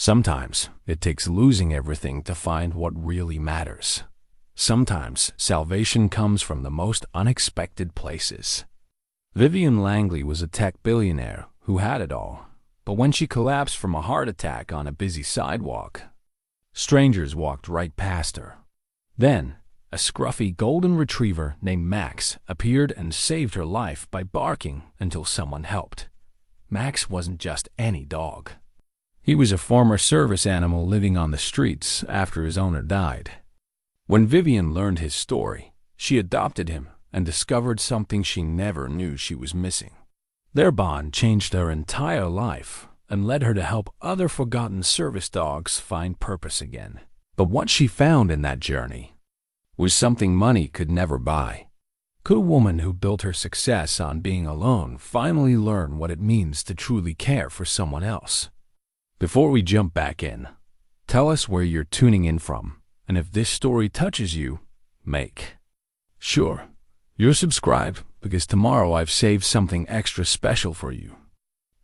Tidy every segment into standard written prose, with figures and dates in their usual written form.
Sometimes it takes losing everything to find what really matters. Sometimes salvation comes from the most unexpected places. Vivian Langley was a tech billionaire who had it all, but when she collapsed from a heart attack on a busy sidewalk, strangers walked right past her. Then, a scruffy golden retriever named Max appeared and saved her life by barking until someone helped. Max wasn't just any dog. He was a former service animal living on the streets after his owner died. When Vivian learned his story, she adopted him and discovered something she never knew she was missing. Their bond changed her entire life and led her to help other forgotten service dogs find purpose again. But what she found in that journey was something money could never buy. Could a woman who built her success on being alone finally learn what it means to truly care for someone else? Before we jump back in, tell us where you're tuning in from, and if this story touches you, make sure you're subscribed, because tomorrow I've saved something extra special for you.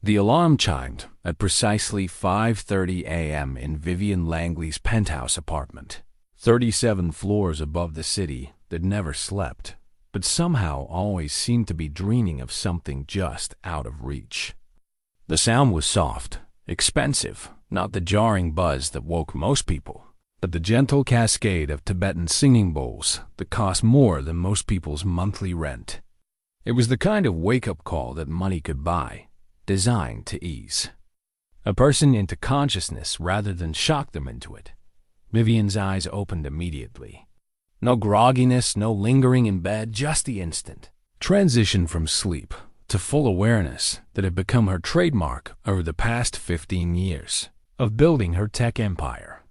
The alarm chimed at precisely 5:30 a.m. in Vivian Langley's penthouse apartment, 37 floors above the city that never slept, but somehow always seemed to be dreaming of something just out of reach. The sound was soft, expensive, not the jarring buzz that woke most people, but the gentle cascade of Tibetan singing bowls that cost more than most people's monthly rent. It was the kind of wake-up call that money could buy, designed to ease a person into consciousness rather than shock them into it. Vivian's eyes opened immediately. No grogginess, no lingering in bed, just the instant transition from sleep to full awareness that had become her trademark over the past 15 years of building her tech empire.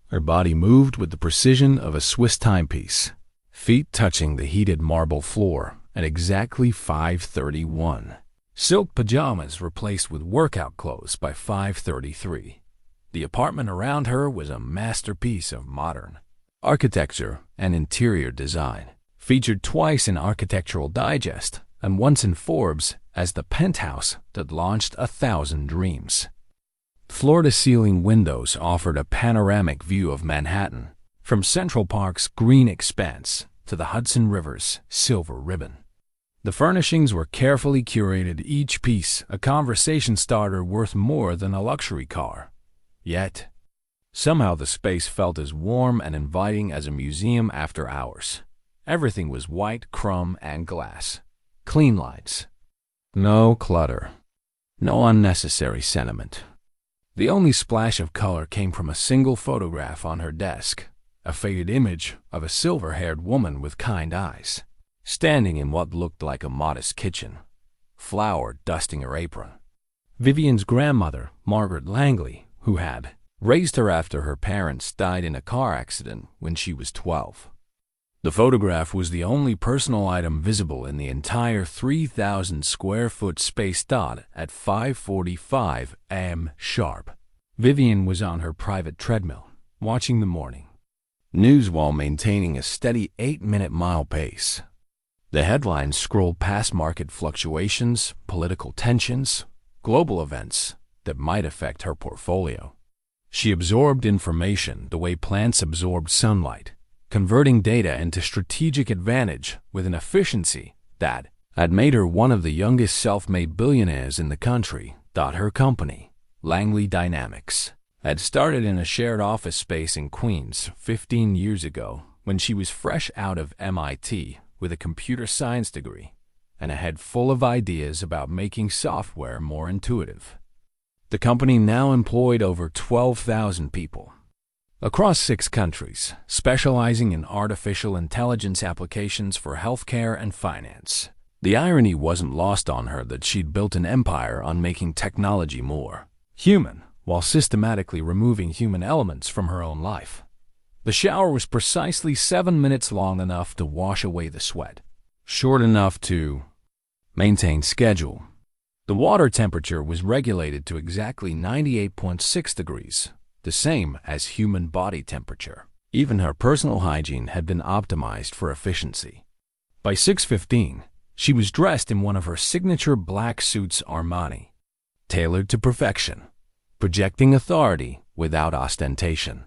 Her body moved with the precision of a Swiss timepiece, feet touching the heated marble floor at exactly 5:31. Silk pajamas replaced with workout clothes by 5:33. The apartment around her was a masterpiece of modern architecture and interior design, featured twice in Architectural Digest and once in Forbes as the penthouse that launched 1,000 dreams. Floor-to-ceiling windows offered a panoramic view of Manhattan, from Central Park's green expanse to the Hudson River's silver ribbon. The furnishings were carefully curated, each piece a conversation starter worth more than a luxury car. Yet, somehow the space felt as warm and inviting as a museum after hours. Everything was white, chrome, and glass. Clean lines. No clutter. No unnecessary sentiment. The only splash of color came from a single photograph on her desk, a faded image of a silver-haired woman with kind eyes, standing in what looked like a modest kitchen, flour dusting her apron. Vivian's grandmother, Margaret Langley, who had raised her after her parents died in a car accident when she was 12. The photograph was the only personal item visible in the entire 3,000-square-foot space dot at 5:45 a.m. sharp. Vivian was on her private treadmill, watching the morning news while maintaining a steady 8-minute mile pace. The headlines scrolled past market fluctuations, political tensions, global events that might affect her portfolio. She absorbed information the way plants absorb sunlight, converting data into strategic advantage with an efficiency that had made her one of the youngest self-made billionaires in the country. Her company, Langley Dynamics, had started in a shared office space in Queens 15 years ago when she was fresh out of MIT with a computer science degree and a head full of ideas about making software more intuitive. The company now employed over 12,000 people across 6 countries, specializing in artificial intelligence applications for healthcare and finance. The irony wasn't lost on her that she'd built an empire on making technology more human, while systematically removing human elements from her own life. The shower was precisely 7 minutes long enough to wash away the sweat, short enough to maintain schedule. The water temperature was regulated to exactly 98.6 degrees, the same as human body temperature. Even her personal hygiene had been optimized for efficiency. By 6:15, she was dressed in one of her signature black suits Armani, tailored to perfection, projecting authority without ostentation.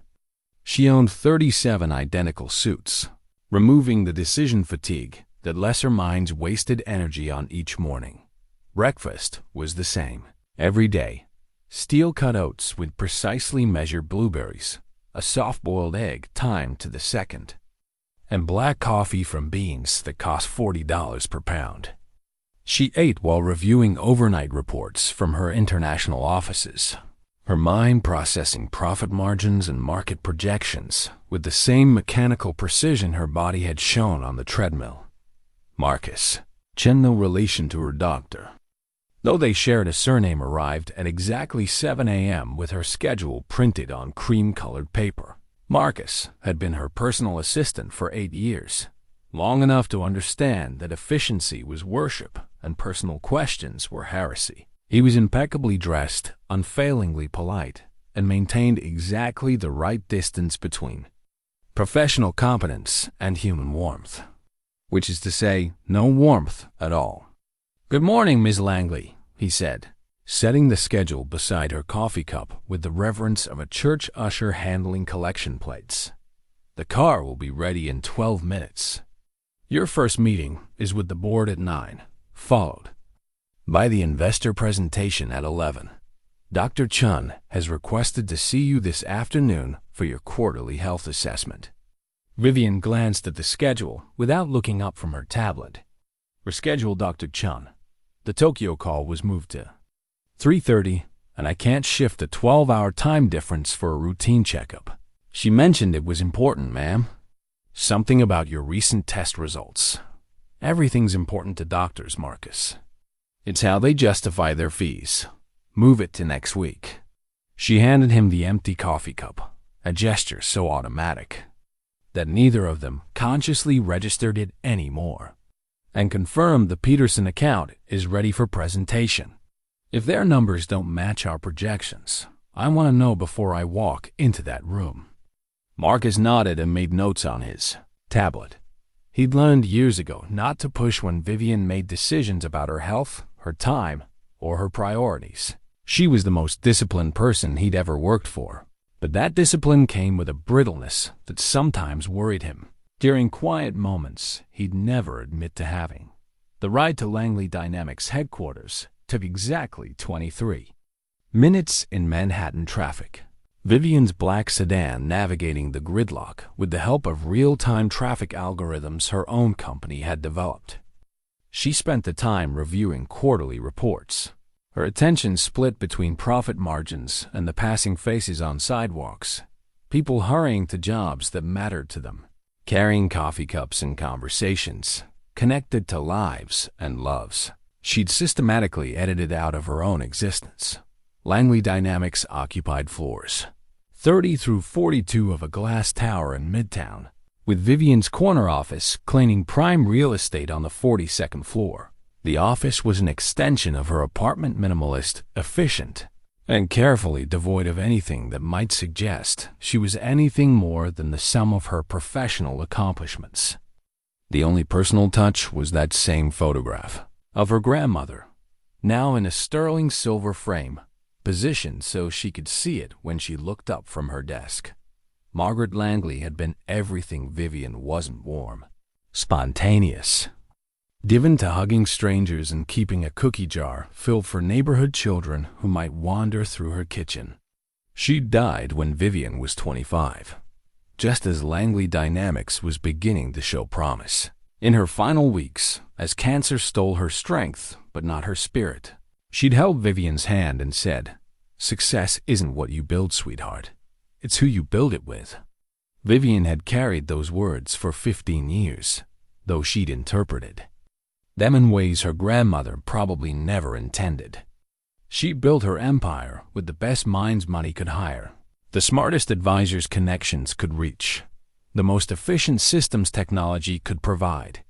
She owned 37 identical suits, removing the decision fatigue that lesser minds wasted energy on each morning. Breakfast was the same every day. Steel-cut oats with precisely measured blueberries, a soft-boiled egg timed to the second, and black coffee from beans that cost $40 per pound. She ate while reviewing overnight reports from her international offices, her mind processing profit margins and market projections with the same mechanical precision her body had shown on the treadmill. Marcus, Chen, no relation to her doctor, though they shared a surname, arrived at exactly 7 a.m. with her schedule printed on cream-colored paper. Marcus had been her personal assistant for 8 years, long enough to understand that efficiency was worship and personal questions were heresy. He was impeccably dressed, unfailingly polite, and maintained exactly the right distance between professional competence and human warmth, which is to say, no warmth at all. "Good morning, Ms. Langley," he said, setting the schedule beside her coffee cup with the reverence of a church usher handling collection plates. "The car will be ready in 12 minutes. Your first meeting is with the board at 9, followed by the investor presentation at 11. Dr. Chun has requested to see you this afternoon for your quarterly health assessment." Vivian glanced at the schedule without looking up from her tablet. "Reschedule, Dr. Chun. The Tokyo call was moved to 3:30, and I can't shift a 12-hour time difference for a routine checkup." "She mentioned it was important, ma'am." "Something about your recent test results." "Everything's important to doctors, Marcus. It's how they justify their fees. Move it to next week." She handed him the empty coffee cup, a gesture so automatic that neither of them consciously registered it anymore, and confirmed the Peterson account is ready for presentation. "If their numbers don't match our projections, I want to know before I walk into that room." Marcus nodded and made notes on his tablet. He'd learned years ago not to push when Vivian made decisions about her health, her time, or her priorities. She was the most disciplined person he'd ever worked for, but that discipline came with a brittleness that sometimes worried him. During quiet moments he'd never admit to having. The ride to Langley Dynamics headquarters took exactly 23 minutes in Manhattan traffic. Vivian's black sedan navigating the gridlock with the help of real-time traffic algorithms her own company had developed. She spent the time reviewing quarterly reports, her attention split between profit margins and the passing faces on sidewalks, people hurrying to jobs that mattered to them, carrying coffee cups and conversations connected to lives and loves she'd systematically edited out of her own existence. Langley Dynamics occupied floors 30 through 42 of a glass tower in Midtown, with Vivian's corner office claiming prime real estate on the 42nd floor. The office was an extension of her apartment, minimalist, efficient, and carefully devoid of anything that might suggest she was anything more than the sum of her professional accomplishments. The only personal touch was that same photograph of her grandmother, now in a sterling silver frame, positioned so she could see it when she looked up from her desk. Margaret Langley had been everything Vivian wasn't: warm, spontaneous, given to hugging strangers and keeping a cookie jar filled for neighborhood children who might wander through her kitchen. She died when Vivian was 25, just as Langley Dynamics was beginning to show promise. In her final weeks, as cancer stole her strength but not her spirit, she'd held Vivian's hand and said, "Success isn't what you build, sweetheart. It's who you build it with." Vivian had carried those words for 15 years, though she'd interpreted them in ways her grandmother probably never intended. She built her empire with the best minds money could hire, the smartest advisors connections could reach, the most efficient systems technology could provide.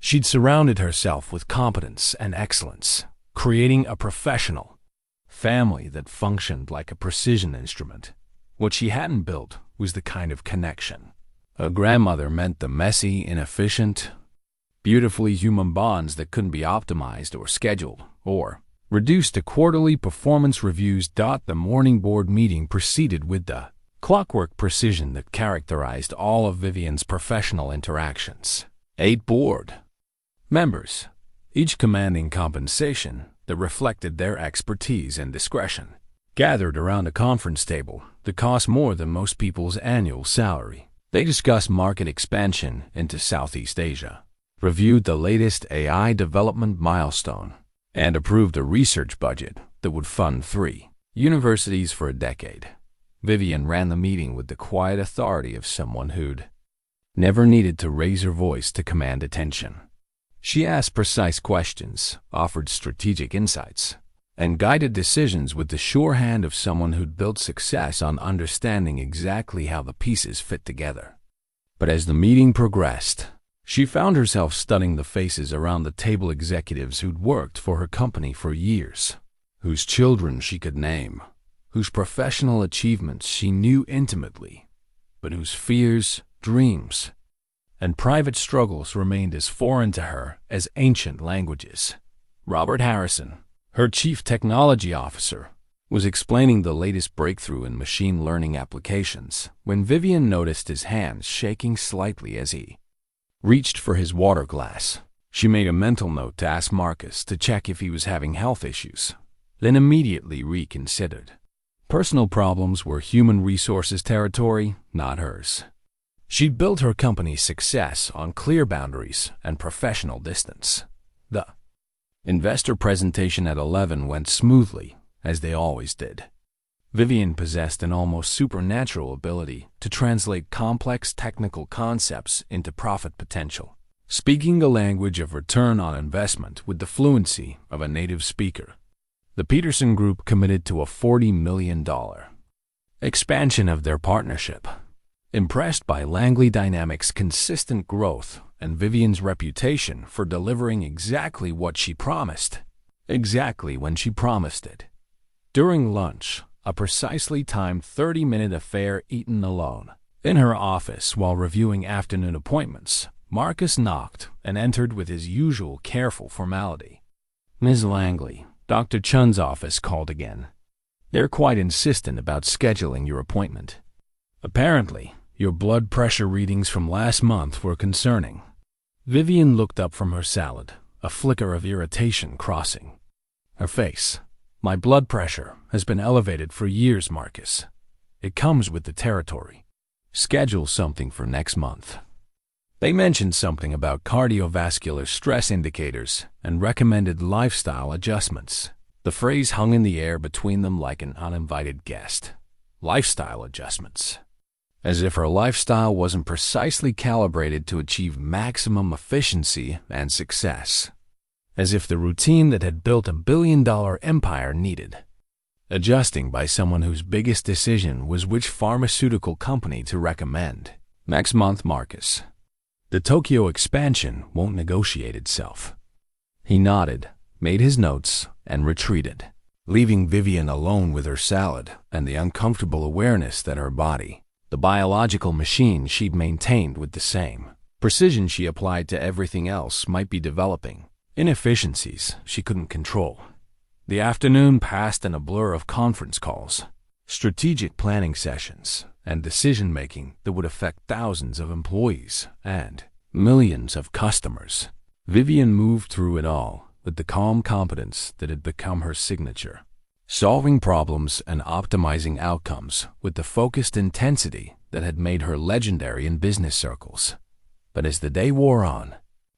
She'd surrounded herself with competence and excellence, creating a professional family that functioned like a precision instrument. What she hadn't built was the kind of connection. Her grandmother meant the messy, inefficient, beautifully human bonds that couldn't be optimized or scheduled or reduced to quarterly performance reviews. The morning board meeting proceeded with the clockwork precision that characterized all of Vivian's professional interactions. 8 board members, each commanding compensation that reflected their expertise and discretion, gathered around a conference table that cost more than most people's annual salary. They discussed market expansion into Southeast Asia, reviewed the latest AI development milestone, and approved a research budget that would fund 3 universities for a decade. Vivian ran the meeting with the quiet authority of someone who'd never needed to raise her voice to command attention. She asked precise questions, offered strategic insights, and guided decisions with the sure hand of someone who'd built success on understanding exactly how the pieces fit together. But as the meeting progressed, she found herself studying the faces around the table, executives who'd worked for her company for years, whose children she could name, whose professional achievements she knew intimately, but whose fears, dreams, and private struggles remained as foreign to her as ancient languages. Robert Harrison, her chief technology officer, was explaining the latest breakthrough in machine learning applications when Vivian noticed his hands shaking slightly as he reached for his water glass. She made a mental note to ask Marcus to check if he was having health issues, then immediately reconsidered. Personal problems were human resources territory, not hers. She'd built her company's success on clear boundaries and professional distance. The investor presentation at 11 went smoothly, as they always did. Vivian possessed an almost supernatural ability to translate complex technical concepts into profit potential, speaking the language of return on investment with the fluency of a native speaker. The Peterson Group committed to a $40 million expansion of their partnership. Impressed by Langley Dynamics' consistent growth and Vivian's reputation for delivering exactly what she promised, exactly when she promised it. During lunch, a precisely timed 30-minute affair eaten alone, in her office while reviewing afternoon appointments, Marcus knocked and entered with his usual careful formality. "Ms. Langley, Dr. Chun's office called again. They're quite insistent about scheduling your appointment. Apparently, your blood pressure readings from last month were concerning." Vivian looked up from her salad, a flicker of irritation crossing her face. "My blood pressure has been elevated for years, Marcus. It comes with the territory. Schedule something for next month." They mentioned something about cardiovascular stress indicators and recommended lifestyle adjustments. The phrase hung in the air between them like an uninvited guest. Lifestyle adjustments. As if her lifestyle wasn't precisely calibrated to achieve maximum efficiency and success. As if the routine that had built a billion-dollar empire needed adjusting by someone whose biggest decision was which pharmaceutical company to recommend. "Next month, Marcus. The Tokyo expansion won't negotiate itself." He nodded, made his notes, and retreated, leaving Vivian alone with her salad and the uncomfortable awareness that her body, the biological machine she'd maintained with the same precision she applied to everything else, might be developing inefficiencies she couldn't control. The afternoon passed in a blur of conference calls, strategic planning sessions, and decision-making that would affect thousands of employees and millions of customers. Vivian moved through it all with the calm competence that had become her signature, solving problems and optimizing outcomes with the focused intensity that had made her legendary in business circles. But as the day wore on,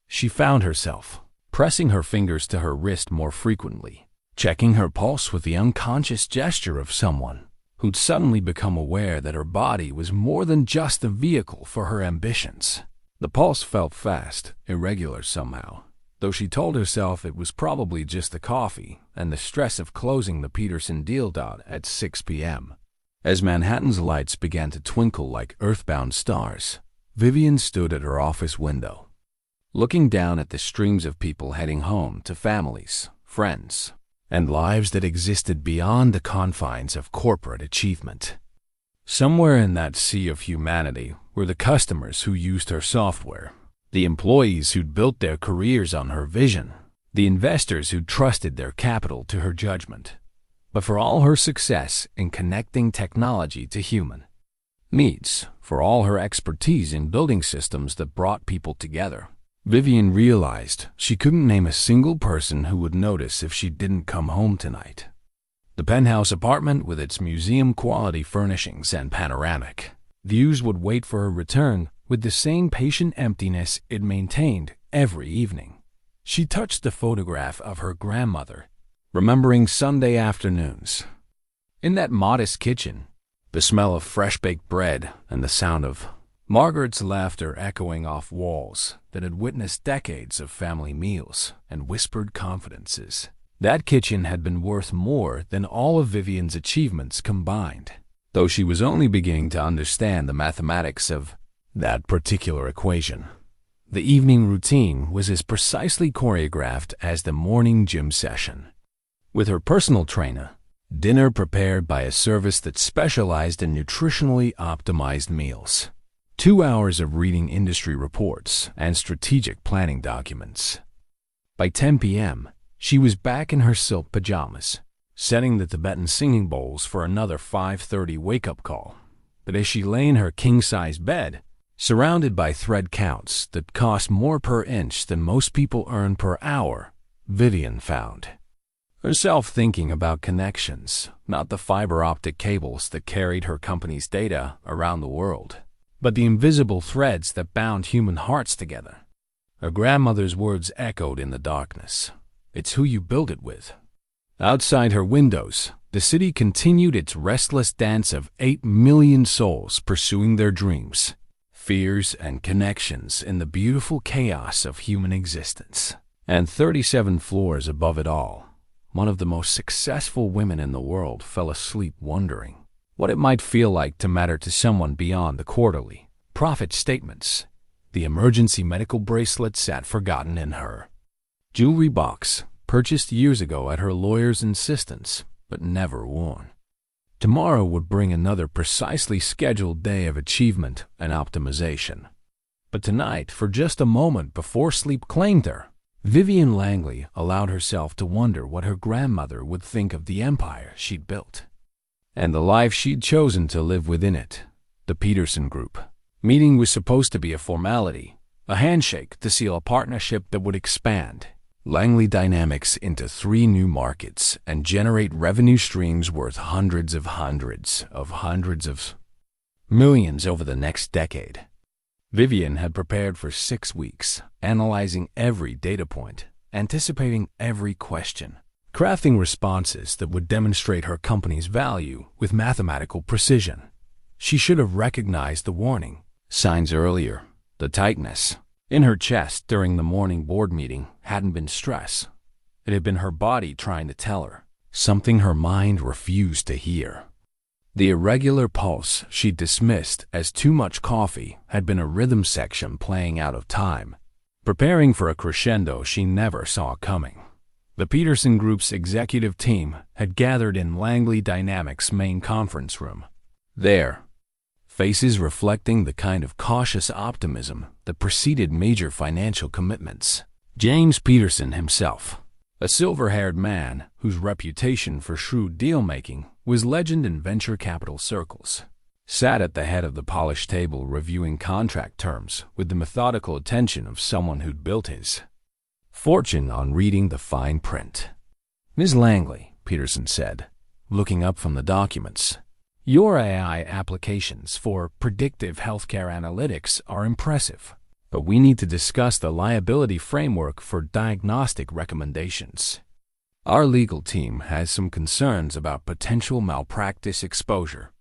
she found herself pressing her fingers to her wrist more frequently, checking her pulse with the unconscious gesture of someone who'd suddenly become aware that her body was more than just a vehicle for her ambitions. The pulse felt fast, irregular somehow, though she told herself it was probably just the coffee and the stress of closing the Peterson deal at 6 p.m. As Manhattan's lights began to twinkle like earthbound stars, Vivian stood at her office window, looking down at the streams of people heading home to families, friends, and lives that existed beyond the confines of corporate achievement. Somewhere in that sea of humanity were the customers who used her software, the employees who'd built their careers on her vision, the investors who trusted their capital to her judgment. But for all her success in connecting technology to human needs, for all her expertise in building systems that brought people together, Vivian realized she couldn't name a single person who would notice if she didn't come home tonight. The penthouse apartment with its museum-quality furnishings and panoramic views would wait for her return with the same patient emptiness it maintained every evening. She touched the photograph of her grandmother, remembering Sunday afternoons. In that modest kitchen, the smell of fresh-baked bread and the sound of Margaret's laughter echoing off walls that had witnessed decades of family meals and whispered confidences. That kitchen had been worth more than all of Vivian's achievements combined, though she was only beginning to understand the mathematics of that particular equation. The evening routine was as precisely choreographed as the morning gym session, with her personal trainer, dinner prepared by a service that specialized in nutritionally optimized meals, 2 hours of reading industry reports and strategic planning documents. By 10 p.m., she was back in her silk pajamas, setting the Tibetan singing bowls for another 5:30 wake-up call. But as she lay in her king-size bed, surrounded by thread counts that cost more per inch than most people earn per hour, Vivian found herself thinking about connections, not the fiber optic cables that carried her company's data around the world, but the invisible threads that bound human hearts together. Her grandmother's words echoed in the darkness. It's who you build it with. Outside her windows, the city continued its restless dance of 8 million souls pursuing their dreams, fears, and connections in the beautiful chaos of human existence. And 37 floors above it all, one of the most successful women in the world fell asleep wondering what it might feel like to matter to someone beyond the quarterly profit statements. The emergency medical bracelet sat forgotten in her jewelry box, purchased years ago at her lawyer's insistence, but never worn. Tomorrow would bring another precisely scheduled day of achievement and optimization. But tonight, for just a moment before sleep claimed her, Vivian Langley allowed herself to wonder what her grandmother would think of the empire she'd built, and the life she'd chosen to live within it. The Peterson Group meeting was supposed to be a formality, a handshake to seal a partnership that would expand Langley Dynamics into 3 new markets and generate revenue streams worth hundreds of millions over the next decade. Vivian had prepared for 6 weeks, analyzing every data point, anticipating every question, crafting responses that would demonstrate her company's value with mathematical precision. She should have recognized the warning signs earlier. The tightness in her chest during the morning board meeting hadn't been stress. It had been her body trying to tell her something her mind refused to hear. The irregular pulse she dismissed as too much coffee had been a rhythm section playing out of time, preparing for a crescendo she never saw coming. The Peterson Group's executive team had gathered in Langley Dynamics' main conference room. There, faces reflecting the kind of cautious optimism that preceded major financial commitments. James Peterson himself, a silver-haired man whose reputation for shrewd deal-making was legend in venture capital circles, sat at the head of the polished table reviewing contract terms with the methodical attention of someone who'd built his fortune on reading the fine print. "Ms. Langley," Peterson said, looking up from the documents, "your AI applications for predictive healthcare analytics are impressive, but we need to discuss the liability framework for diagnostic recommendations. Our legal team has some concerns about potential malpractice exposure."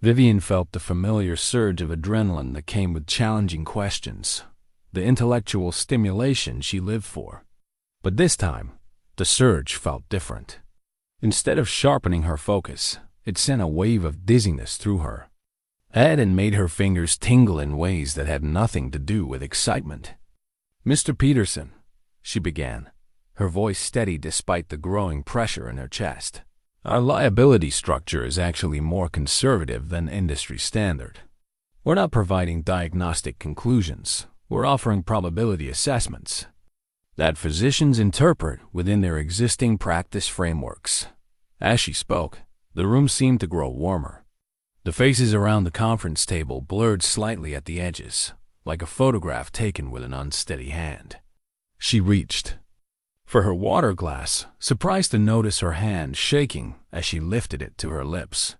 Vivian felt the familiar surge of adrenaline that came with challenging questions, the intellectual stimulation she lived for. But this time, the surge felt different. Instead of sharpening her focus, it sent a wave of dizziness through her head and made her fingers tingle in ways that had nothing to do with excitement. "Mr. Peterson," she began, her voice steady despite the growing pressure in her chest, "our liability structure is actually more conservative than industry standard. We're not providing diagnostic conclusions. We're offering probability assessments." that physicians interpret within their existing practice frameworks. As she spoke, the room seemed to grow warmer. The faces around the conference table blurred slightly at the edges, like a photograph taken with an unsteady hand. She reached for her water glass, surprised to notice her hand shaking as she lifted it to her lips.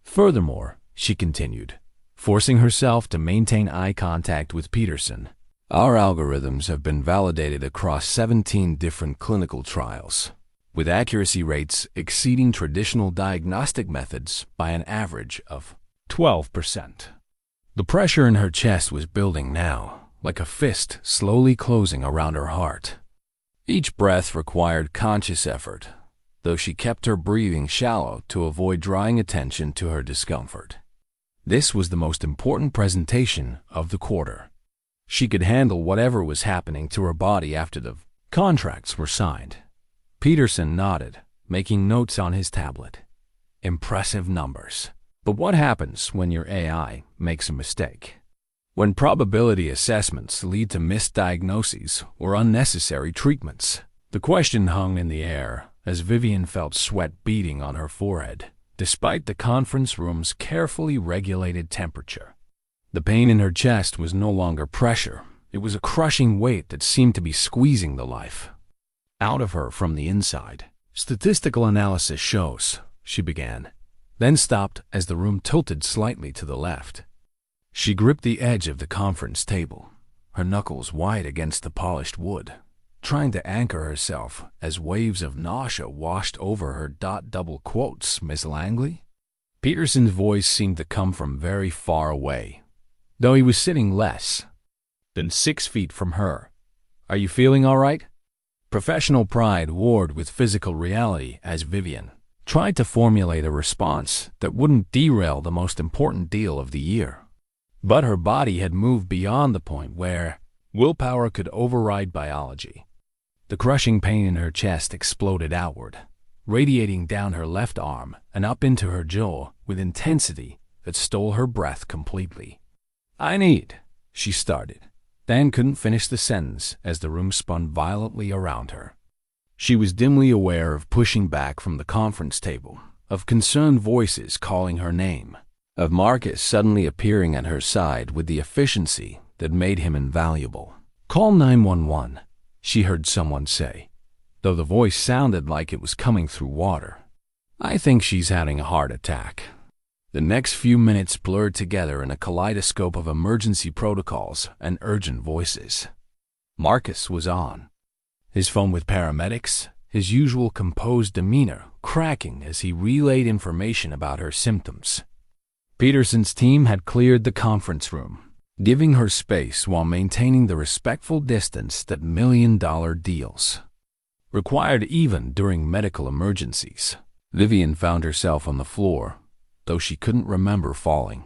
Furthermore, she continued, forcing herself to maintain eye contact with Peterson. Our algorithms have been validated across 17 different clinical trials, with accuracy rates exceeding traditional diagnostic methods by an average of 12%. The pressure in her chest was building now, like a fist slowly closing around her heart. Each breath required conscious effort, though she kept her breathing shallow to avoid drawing attention to her discomfort. This was the most important presentation of the quarter. She could handle whatever was happening to her body after the contracts were signed. Peterson nodded, making notes on his tablet. Impressive numbers. But what happens when your AI makes a mistake? When probability assessments lead to misdiagnoses or unnecessary treatments? The question hung in the air as Vivian felt sweat beading on her forehead, despite the conference room's carefully regulated temperature. The pain in her chest was no longer pressure. It was a crushing weight that seemed to be squeezing the life out of her from the inside. Statistical analysis shows, she began, then stopped as the room tilted slightly to the left. She gripped the edge of the conference table, her knuckles wide against the polished wood, trying to anchor herself as waves of nausea washed over her. Double quotes, Miss Langley? Peterson's voice seemed to come from very far away, though he was sitting less than 6 feet from her. Are you feeling all right? Professional pride warred with physical reality as Vivian tried to formulate a response that wouldn't derail the most important deal of the year. But her body had moved beyond the point where willpower could override biology. The crushing pain in her chest exploded outward, radiating down her left arm and up into her jaw with intensity that stole her breath completely. She started, then couldn't finish the sentence as the room spun violently around her. She was dimly aware of pushing back from the conference table, of concerned voices calling her name, of Marcus suddenly appearing at her side with the efficiency that made him invaluable. Call 911, she heard someone say, though the voice sounded like it was coming through water. I think she's having a heart attack. The next few minutes blurred together in a kaleidoscope of emergency protocols and urgent voices. Marcus was on, his phone with paramedics, his usual composed demeanor cracking as he relayed information about her symptoms. Peterson's team had cleared the conference room, giving her space while maintaining the respectful distance that million-dollar deals required even during medical emergencies. Vivian found herself on the floor, though she couldn't remember falling.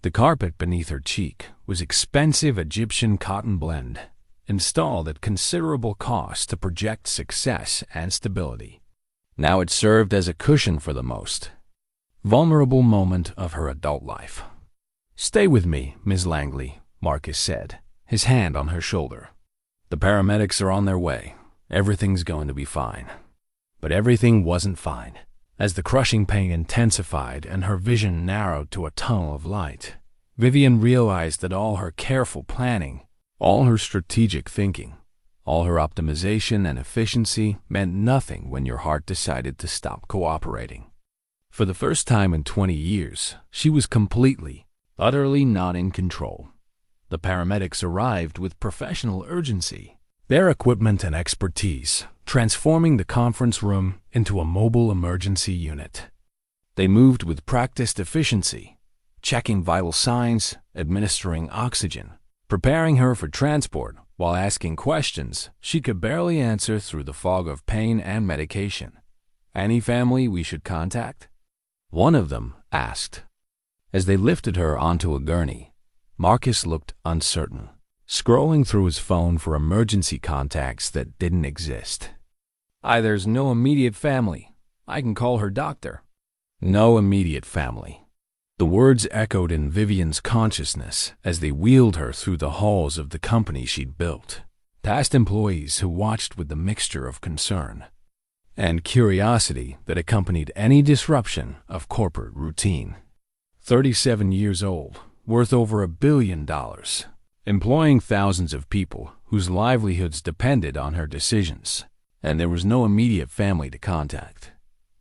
The carpet beneath her cheek was expensive Egyptian cotton blend, installed at considerable cost to project success and stability. Now it served as a cushion for the most vulnerable moment of her adult life. Stay with me, Ms. Langley, Marcus said, his hand on her shoulder. The paramedics are on their way. Everything's going to be fine. But everything wasn't fine. As the crushing pain intensified and her vision narrowed to a tunnel of light, Vivian realized that all her careful planning, all her strategic thinking, all her optimization and efficiency meant nothing when your heart decided to stop cooperating. For the first time in 20 years, she was completely, utterly not in control. The paramedics arrived with professional urgency, their equipment and expertise transforming the conference room into a mobile emergency unit. They moved with practiced efficiency, checking vital signs, administering oxygen, preparing her for transport while asking questions she could barely answer through the fog of pain and medication. Any family we should contact? One of them asked. As they lifted her onto a gurney, Marcus looked uncertain, scrolling through his phone for emergency contacts that didn't exist. There's no immediate family. I can call her doctor. No immediate family. The words echoed in Vivian's consciousness as they wheeled her through the halls of the company she'd built, past employees who watched with the mixture of concern and curiosity that accompanied any disruption of corporate routine. 37 years old, worth over $1 billion, employing thousands of people whose livelihoods depended on her decisions, and there was no immediate family to contact.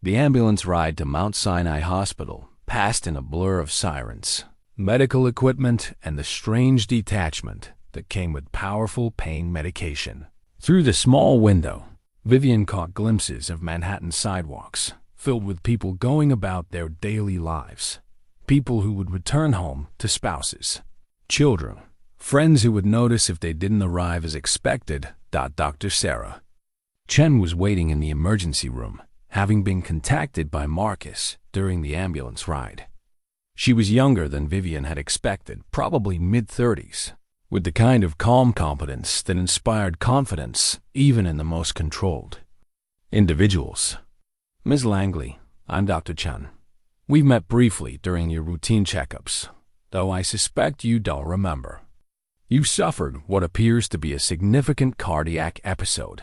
The ambulance ride to Mount Sinai Hospital passed in a blur of sirens, medical equipment, and the strange detachment that came with powerful pain medication. Through the small window, Vivian caught glimpses of Manhattan sidewalks filled with people going about their daily lives. People who would return home to spouses, children, friends who would notice if they didn't arrive as expected. Dr. Sarah Chen was waiting in the emergency room, having been contacted by Marcus during the ambulance ride. She was younger than Vivian had expected, probably mid-30s, with the kind of calm competence that inspired confidence even in the most controlled individuals. Ms. Langley, I'm Dr. Chen. We've met briefly during your routine checkups, though I suspect you don't remember. You suffered what appears to be a significant cardiac episode.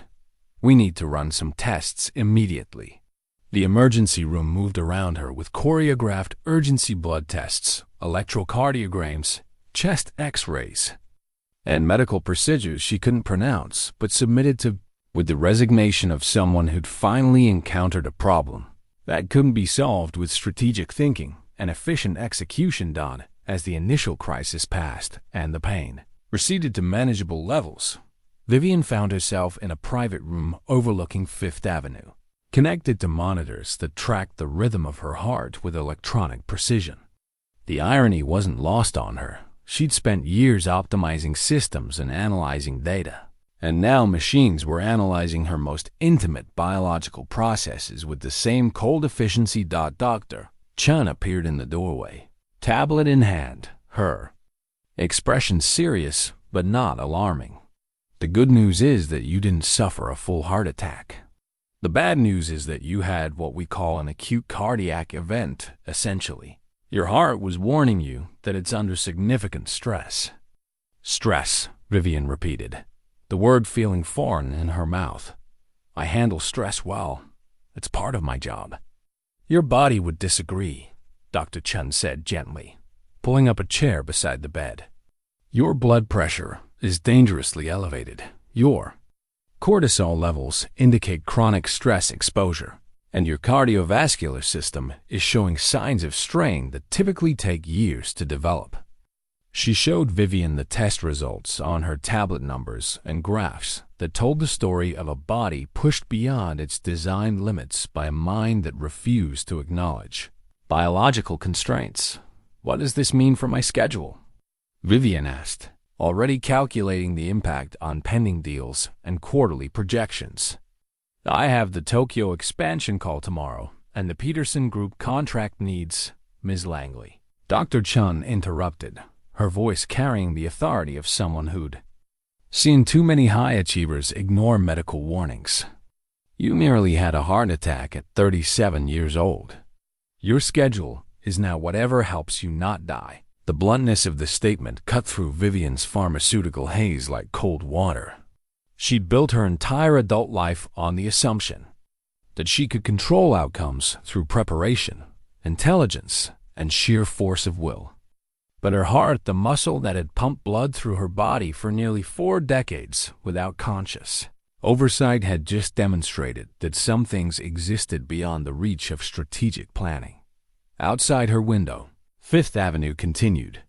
We need to run some tests immediately. The emergency room moved around her with choreographed urgency blood tests, electrocardiograms, chest x-rays, and medical procedures she couldn't pronounce but submitted to with the resignation of someone who'd finally encountered a problem that couldn't be solved with strategic thinking and efficient execution. As the initial crisis passed and the pain receded to manageable levels, Vivian found herself in a private room overlooking Fifth Avenue, connected to monitors that tracked the rhythm of her heart with electronic precision. The irony wasn't lost on her. She'd spent years optimizing systems and analyzing data, and now machines were analyzing her most intimate biological processes with the same cold efficiency. Dr. Chen appeared in the doorway, tablet in hand, her expression serious but not alarming. The good news is that you didn't suffer a full heart attack. The bad news is that you had what we call an acute cardiac event, essentially. Your heart was warning you that it's under significant stress. Stress, Vivian repeated, the word feeling foreign in her mouth. I handle stress well. It's part of my job. Your body would disagree, Dr. Chen said gently, pulling up a chair beside the bed. Your blood pressure is dangerously elevated. Your cortisol levels indicate chronic stress exposure, and your cardiovascular system is showing signs of strain that typically take years to develop. She showed Vivian the test results on her tablet, numbers and graphs that told the story of a body pushed beyond its designed limits by a mind that refused to acknowledge biological constraints. What does this mean for my schedule? Vivian asked, already calculating the impact on pending deals and quarterly projections. I have the Tokyo expansion call tomorrow, and the Peterson Group contract needs, Ms. Langley. Dr. Chen interrupted, her voice carrying the authority of someone who'd seen too many high achievers ignore medical warnings. You merely had a heart attack at 37 years old. Your schedule is now whatever helps you not die. The bluntness of the statement cut through Vivian's pharmaceutical haze like cold water. She'd built her entire adult life on the assumption that she could control outcomes through preparation, intelligence, and sheer force of will. But her heart, the muscle that had pumped blood through her body for nearly 4 decades without conscious oversight, had just demonstrated that some things existed beyond the reach of strategic planning. Outside her window, Fifth Avenue continued,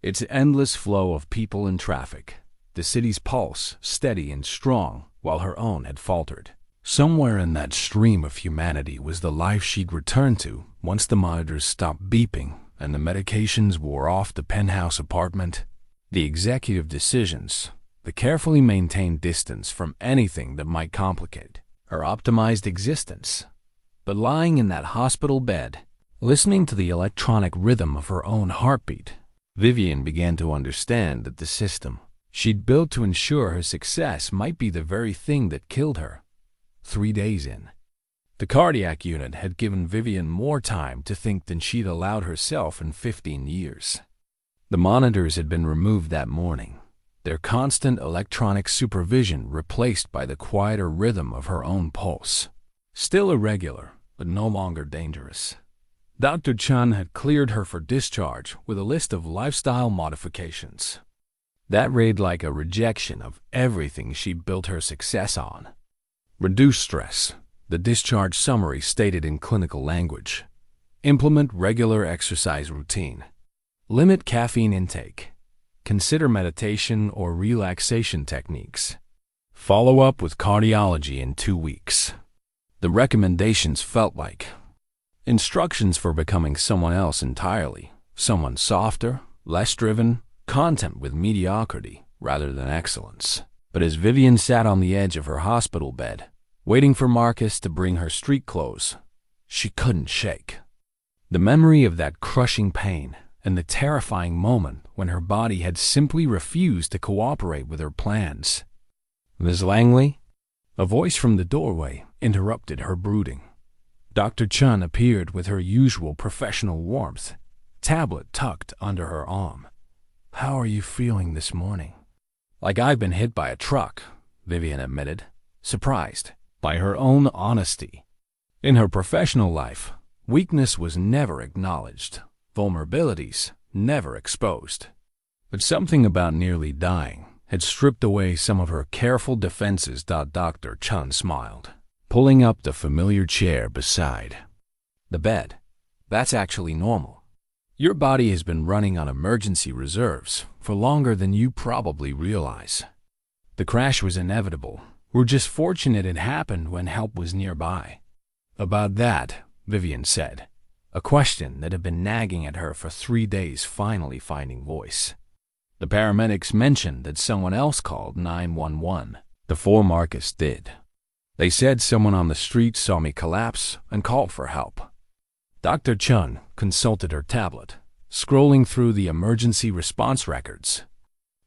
its endless flow of people and traffic, the city's pulse steady and strong while her own had faltered. Somewhere in that stream of humanity was the life she'd return to once the monitors stopped beeping and the medications wore off the penthouse apartment. The executive decisions, the carefully maintained distance from anything that might complicate her optimized existence. But lying in that hospital bed, listening to the electronic rhythm of her own heartbeat, Vivian began to understand that the system she'd built to ensure her success might be the very thing that killed her. 3 days in, the cardiac unit had given Vivian more time to think than she'd allowed herself in 15 years. The monitors had been removed that morning, their constant electronic supervision replaced by the quieter rhythm of her own pulse. Still irregular, but no longer dangerous. Dr. Chun had cleared her for discharge with a list of lifestyle modifications. That read like a rejection of everything she built her success on. Reduce stress, the discharge summary stated in clinical language. Implement regular exercise routine. Limit caffeine intake. Consider meditation or relaxation techniques. Follow up with cardiology in 2 weeks. The recommendations felt like instructions for becoming someone else entirely, someone softer, less driven, content with mediocrity rather than excellence. But as Vivian sat on the edge of her hospital bed, waiting for Marcus to bring her street clothes, she couldn't shake. The memory of that crushing pain and the terrifying moment when her body had simply refused to cooperate with her plans. "Miss Langley?" A voice from the doorway interrupted her brooding. Dr. Chun appeared with her usual professional warmth, tablet tucked under her arm. "How are you feeling this morning?" "Like I've been hit by a truck," Vivian admitted, surprised by her own honesty. In her professional life, weakness was never acknowledged, vulnerabilities never exposed. But something about nearly dying had stripped away some of her careful defenses. Dr. Chun smiled, pulling up the familiar chair beside the bed. "That's actually normal. Your body has been running on emergency reserves for longer than you probably realize. The crash was inevitable. We're just fortunate it happened when help was nearby." "About that," Vivian said, a question that had been nagging at her for 3 days finally finding voice. "The paramedics mentioned that someone else called 911 before Marcus did. They said someone on the street saw me collapse and called for help." Dr. Chun consulted her tablet, scrolling through the emergency response records.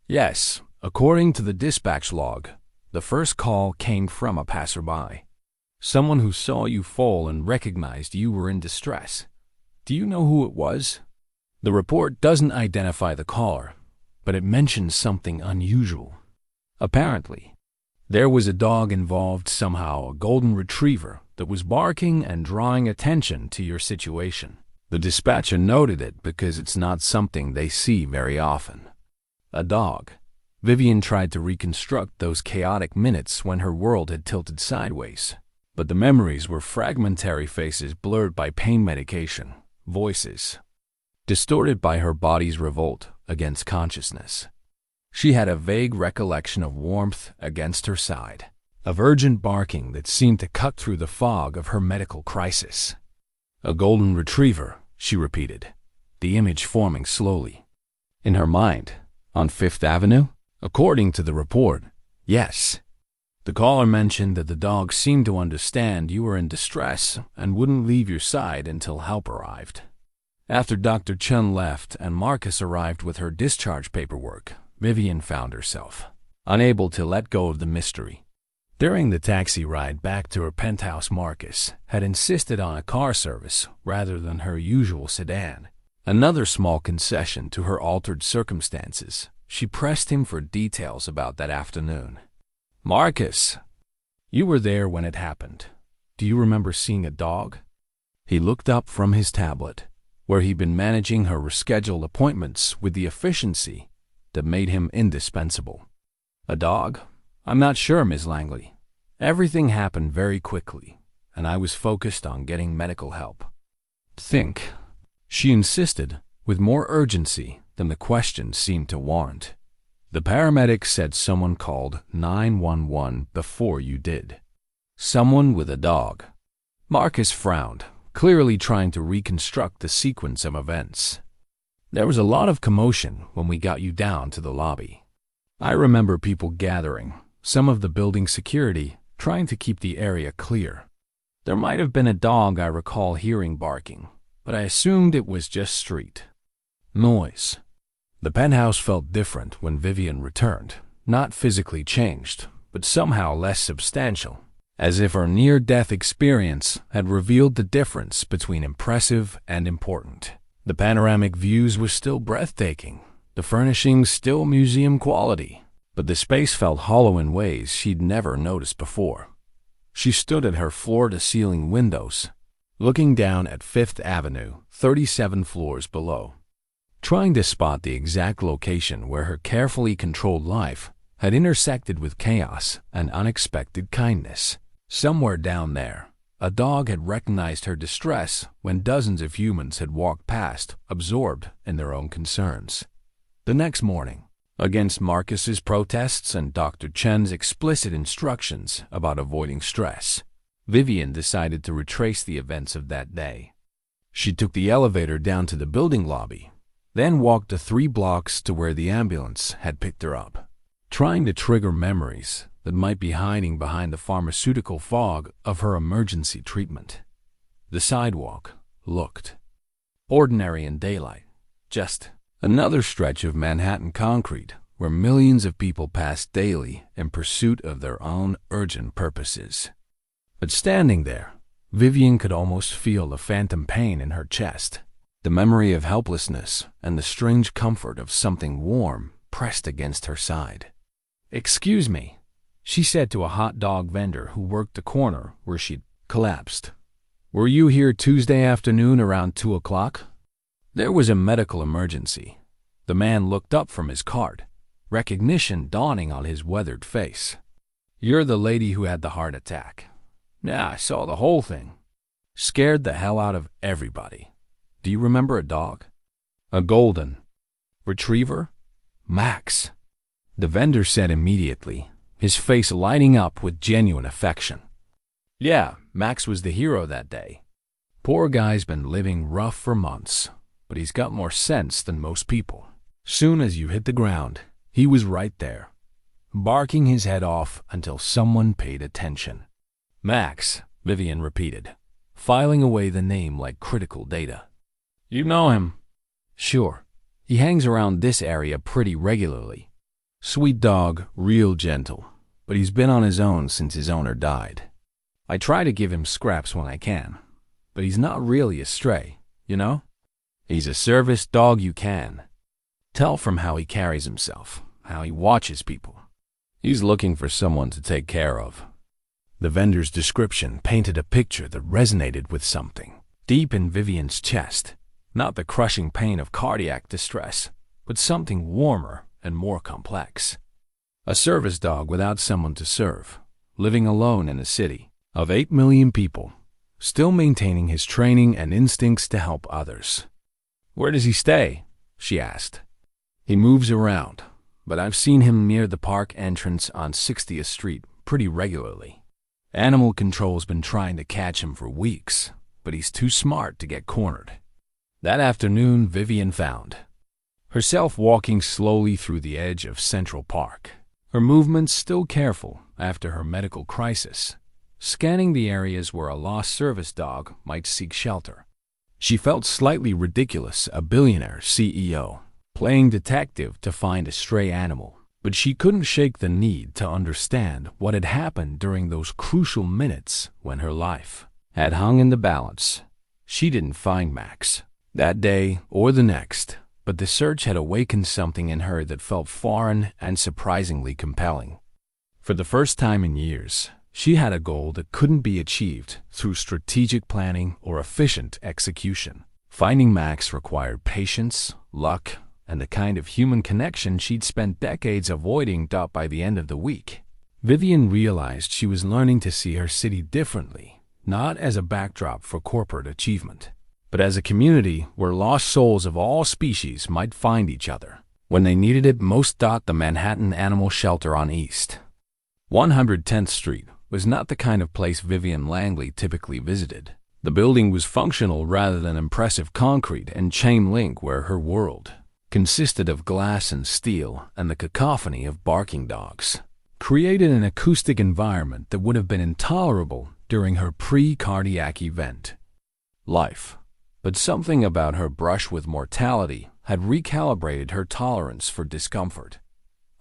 "Yes, according to the dispatch log, the first call came from a passerby. Someone who saw you fall and recognized you were in distress. Do you know who it was?" "The report doesn't identify the caller, but it mentions something unusual. Apparently, there was a dog involved somehow, a golden retriever that was barking and drawing attention to your situation. The dispatcher noted it because it's not something they see very often." A dog. Vivian tried to reconstruct those chaotic minutes when her world had tilted sideways, but the memories were fragmentary, faces blurred by pain medication, voices distorted by her body's revolt against consciousness. She had a vague recollection of warmth against her side, of urgent barking that seemed to cut through the fog of her medical crisis. "A golden retriever," she repeated, the image forming slowly in her mind. "On Fifth Avenue? According to the report, yes." The caller mentioned that the dog seemed to understand you were in distress and wouldn't leave your side until help arrived. After Dr. Chun left and Marcus arrived with her discharge paperwork, Vivian found herself unable to let go of the mystery. During the taxi ride back to her penthouse, Marcus had insisted on a car service rather than her usual sedan. Another small concession to her altered circumstances. She pressed him for details about that afternoon. "Marcus, you were there when it happened. Do you remember seeing a dog?" He looked up from his tablet, where he'd been managing her rescheduled appointments with the efficiency that made him indispensable. "A dog? I'm not sure, Miss Langley. Everything happened very quickly, and I was focused on getting medical help." "Think," she insisted, with more urgency than the question seemed to warrant. "The paramedics said someone called 911 before you did. Someone with a dog." Marcus frowned, clearly trying to reconstruct the sequence of events. "There was a lot of commotion when we got you down to the lobby. I remember people gathering, some of the building security trying to keep the area clear. There might have been a dog I recall hearing barking, but I assumed it was just street noise." The penthouse felt different when Vivian returned, not physically changed, but somehow less substantial, as if her near-death experience had revealed the difference between impressive and important. The panoramic views were still breathtaking, the furnishings still museum quality, but the space felt hollow in ways she'd never noticed before. She stood at her floor-to-ceiling windows, looking down at Fifth Avenue, 37 floors below, trying to spot the exact location where her carefully controlled life had intersected with chaos and unexpected kindness. Somewhere down there, a dog had recognized her distress when dozens of humans had walked past, absorbed in their own concerns. The next morning, against Marcus's protests and Dr. Chen's explicit instructions about avoiding stress, Vivian decided to retrace the events of that day. She took the elevator down to the building lobby, then walked the 3 blocks to where the ambulance had picked her up, trying to trigger memories that might be hiding behind the pharmaceutical fog of her emergency treatment. The sidewalk looked ordinary in daylight, just another stretch of Manhattan concrete where millions of people passed daily in pursuit of their own urgent purposes. But standing there, Vivian could almost feel the phantom pain in her chest, the memory of helplessness and the strange comfort of something warm pressed against her side. "Excuse me," she said to a hot dog vendor who worked the corner where she'd collapsed. "Were you here Tuesday afternoon around 2 o'clock? There was a medical emergency." The man looked up from his cart, recognition dawning on his weathered face. "You're the lady who had the heart attack." "Yeah, I saw the whole thing. Scared the hell out of everybody. Do you remember a dog?" "A golden retriever? Max," the vendor said immediately, his face lighting up with genuine affection. "Yeah, Max was the hero that day. Poor guy's been living rough for months, but he's got more sense than most people. Soon as you hit the ground, he was right there, barking his head off until someone paid attention." "Max," Vivian repeated, filing away the name like critical data. "You know him?" "Sure. He hangs around this area pretty regularly. Sweet dog, real gentle, but he's been on his own since his owner died. I try to give him scraps when I can, but he's not really a stray, you know? He's a service dog you can tell from how he carries himself, how he watches people. He's looking for someone to take care of." The vendor's description painted a picture that resonated with something deep in Vivian's chest, not the crushing pain of cardiac distress, but something warmer and more complex. A service dog without someone to serve, living alone in a city of 8 million people, still maintaining his training and instincts to help others. "Where does he stay?" she asked. "He moves around, but I've seen him near the park entrance on 60th Street pretty regularly. Animal Control's been trying to catch him for weeks, but he's too smart to get cornered." That afternoon, Vivian found herself walking slowly through the edge of Central Park, her movements still careful after her medical crisis, scanning the areas where a lost service dog might seek shelter. She felt slightly ridiculous, a billionaire CEO, playing detective to find a stray animal. But she couldn't shake the need to understand what had happened during those crucial minutes when her life had hung in the balance. She didn't find Max that day or the next, but the search had awakened something in her that felt foreign and surprisingly compelling. For the first time in years, she had a goal that couldn't be achieved through strategic planning or efficient execution. Finding Max required patience, luck, and the kind of human connection she'd spent decades avoiding. By the end of the week, Vivian realized she was learning to see her city differently, not as a backdrop for corporate achievement, but as a community where lost souls of all species might find each other when they needed it most. The Manhattan Animal Shelter on East 110th Street was not the kind of place Vivian Langley typically visited. The building was functional rather than impressive concrete and chain link, where her world consisted of glass and steel, and the cacophony of barking dogs created an acoustic environment that would have been intolerable during her pre-cardiac event life. But something about her brush with mortality had recalibrated her tolerance for discomfort.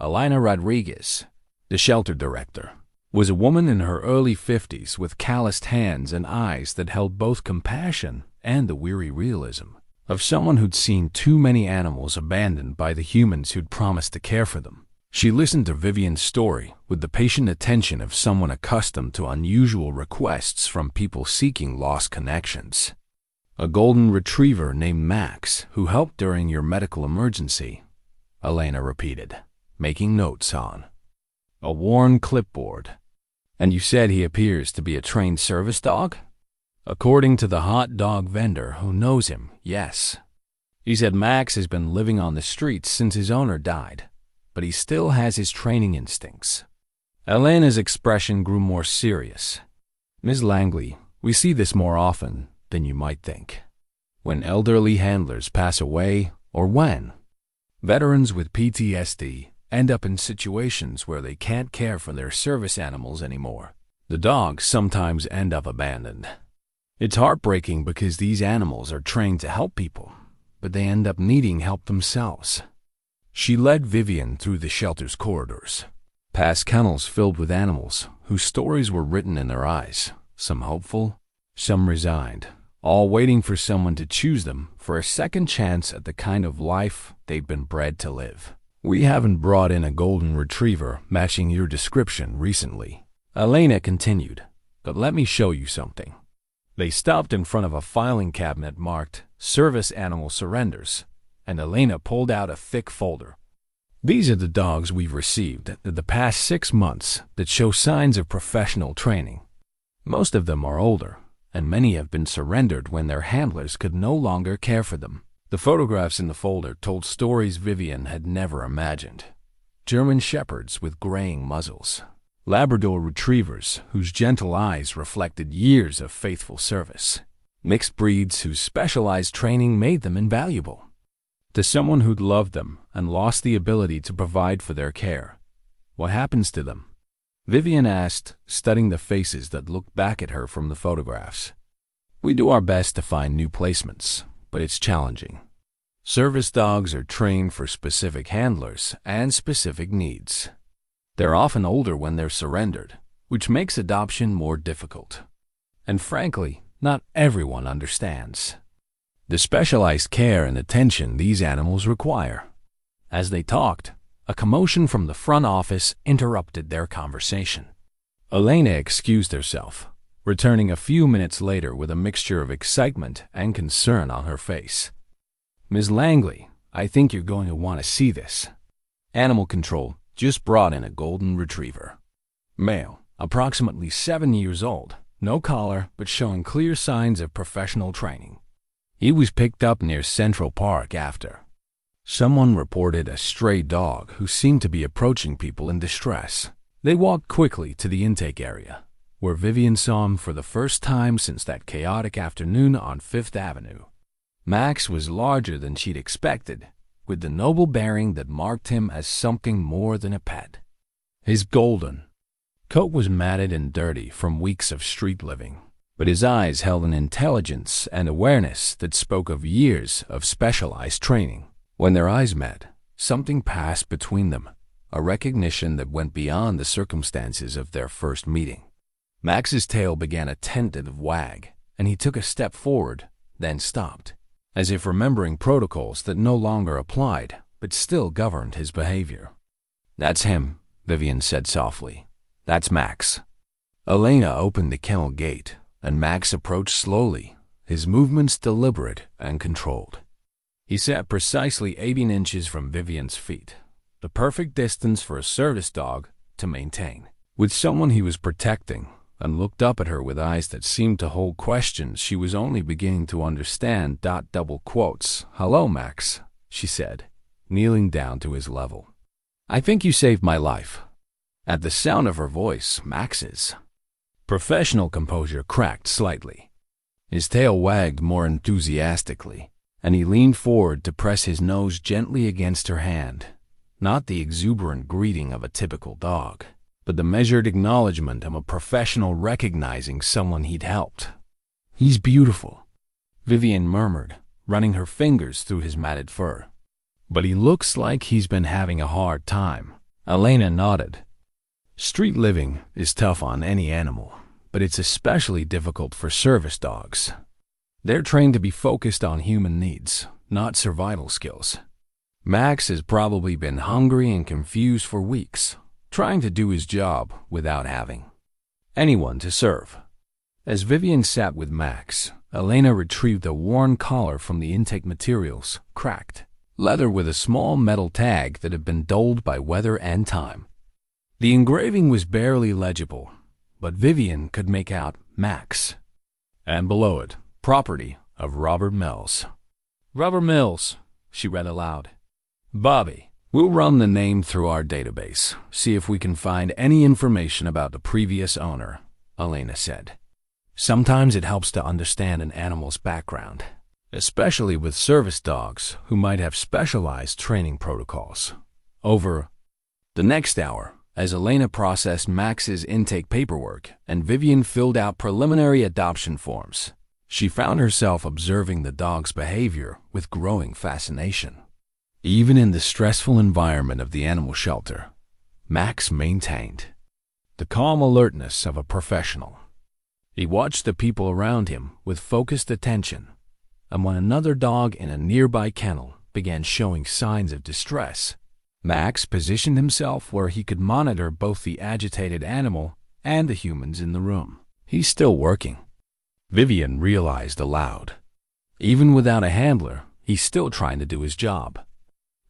Alina Rodriguez, the shelter director, was a woman in her early 50s with calloused hands and eyes that held both compassion and the weary realism of someone who'd seen too many animals abandoned by the humans who'd promised to care for them. She listened to Vivian's story with the patient attention of someone accustomed to unusual requests from people seeking lost connections. A golden retriever named Max, who helped during your medical emergency, Elena repeated, making notes on a worn clipboard. And you said he appears to be a trained service dog? According to the hot dog vendor who knows him, yes. He said Max has been living on the streets since his owner died, but he still has his training instincts. Elena's expression grew more serious. Ms. Langley, we see this more often than you might think. When elderly handlers pass away, or when veterans with PTSD end up in situations where they can't care for their service animals anymore, the dogs sometimes end up abandoned. It's heartbreaking because these animals are trained to help people, but they end up needing help themselves. She led Vivian through the shelter's corridors, past kennels filled with animals whose stories were written in their eyes, some hopeful, some resigned, all waiting for someone to choose them for a second chance at the kind of life they'd been bred to live. We haven't brought in a golden retriever matching your description recently, Elena continued, but let me show you something. They stopped in front of a filing cabinet marked Service Animal Surrenders, and Elena pulled out a thick folder. These are the dogs we've received in the past 6 months that show signs of professional training. Most of them are older, and many have been surrendered when their handlers could no longer care for them. The photographs in the folder told stories Vivian had never imagined. German shepherds with graying muzzles, Labrador retrievers whose gentle eyes reflected years of faithful service, mixed breeds whose specialized training made them invaluable. To someone who'd loved them and lost the ability to provide for their care, what happens to them? Vivian asked, studying the faces that looked back at her from the photographs. We do our best to find new placements, but it's challenging. Service dogs are trained for specific handlers and specific needs. They're often older when they're surrendered, which makes adoption more difficult. And frankly, not everyone understands the specialized care and attention these animals require. As they talked, a commotion from the front office interrupted their conversation. Elena excused herself, returning a few minutes later with a mixture of excitement and concern on her face. Ms. Langley, I think you're going to want to see this. Animal Control just brought in a golden retriever. Male, approximately 7 years old, no collar, but showing clear signs of professional training. He was picked up near Central Park after someone reported a stray dog who seemed to be approaching people in distress. They walked quickly to the intake area, where Vivian saw him for the first time since that chaotic afternoon on Fifth Avenue. Max was larger than she'd expected, with the noble bearing that marked him as something more than a pet. His golden coat was matted and dirty from weeks of street living, but his eyes held an intelligence and awareness that spoke of years of specialized training. When their eyes met, something passed between them, a recognition that went beyond the circumstances of their first meeting. Max's tail began a tentative wag, and he took a step forward, then stopped, as if remembering protocols that no longer applied but still governed his behavior. That's him, Vivian said softly. That's Max. Elena opened the kennel gate, and Max approached slowly, his movements deliberate and controlled. He sat precisely 18 inches from Vivian's feet, the perfect distance for a service dog to maintain. With someone he was protecting, and looked up at her with eyes that seemed to hold questions she was only beginning to understand. Double quotes. Hello, Max, she said, kneeling down to his level. I think you saved my life. At the sound of her voice, Max's professional composure cracked slightly. His tail wagged more enthusiastically, and he leaned forward to press his nose gently against her hand, not the exuberant greeting of a typical dog, but the measured acknowledgement of a professional recognizing someone he'd helped. He's beautiful, Vivian murmured, running her fingers through his matted fur. But he looks like he's been having a hard time. Elena nodded. Street living is tough on any animal, but it's especially difficult for service dogs. They're trained to be focused on human needs, not survival skills. Max has probably been hungry and confused for weeks, trying to do his job without having anyone to serve. As Vivian sat with Max, Elena retrieved a worn collar from the intake materials, cracked leather with a small metal tag that had been dulled by weather and time. The engraving was barely legible, but Vivian could make out Max. And below it, property of Robert Mills. Robert Mills, she read aloud. Bobby, we'll run the name through our database, see if we can find any information about the previous owner, Elena said. Sometimes it helps to understand an animal's background, especially with service dogs who might have specialized training protocols. Over the next hour, as Elena processed Max's intake paperwork and Vivian filled out preliminary adoption forms, she found herself observing the dog's behavior with growing fascination. Even in the stressful environment of the animal shelter, Max maintained the calm alertness of a professional. He watched the people around him with focused attention, and when another dog in a nearby kennel began showing signs of distress, Max positioned himself where he could monitor both the agitated animal and the humans in the room. He's still working, Vivian realized aloud. Even without a handler, he's still trying to do his job.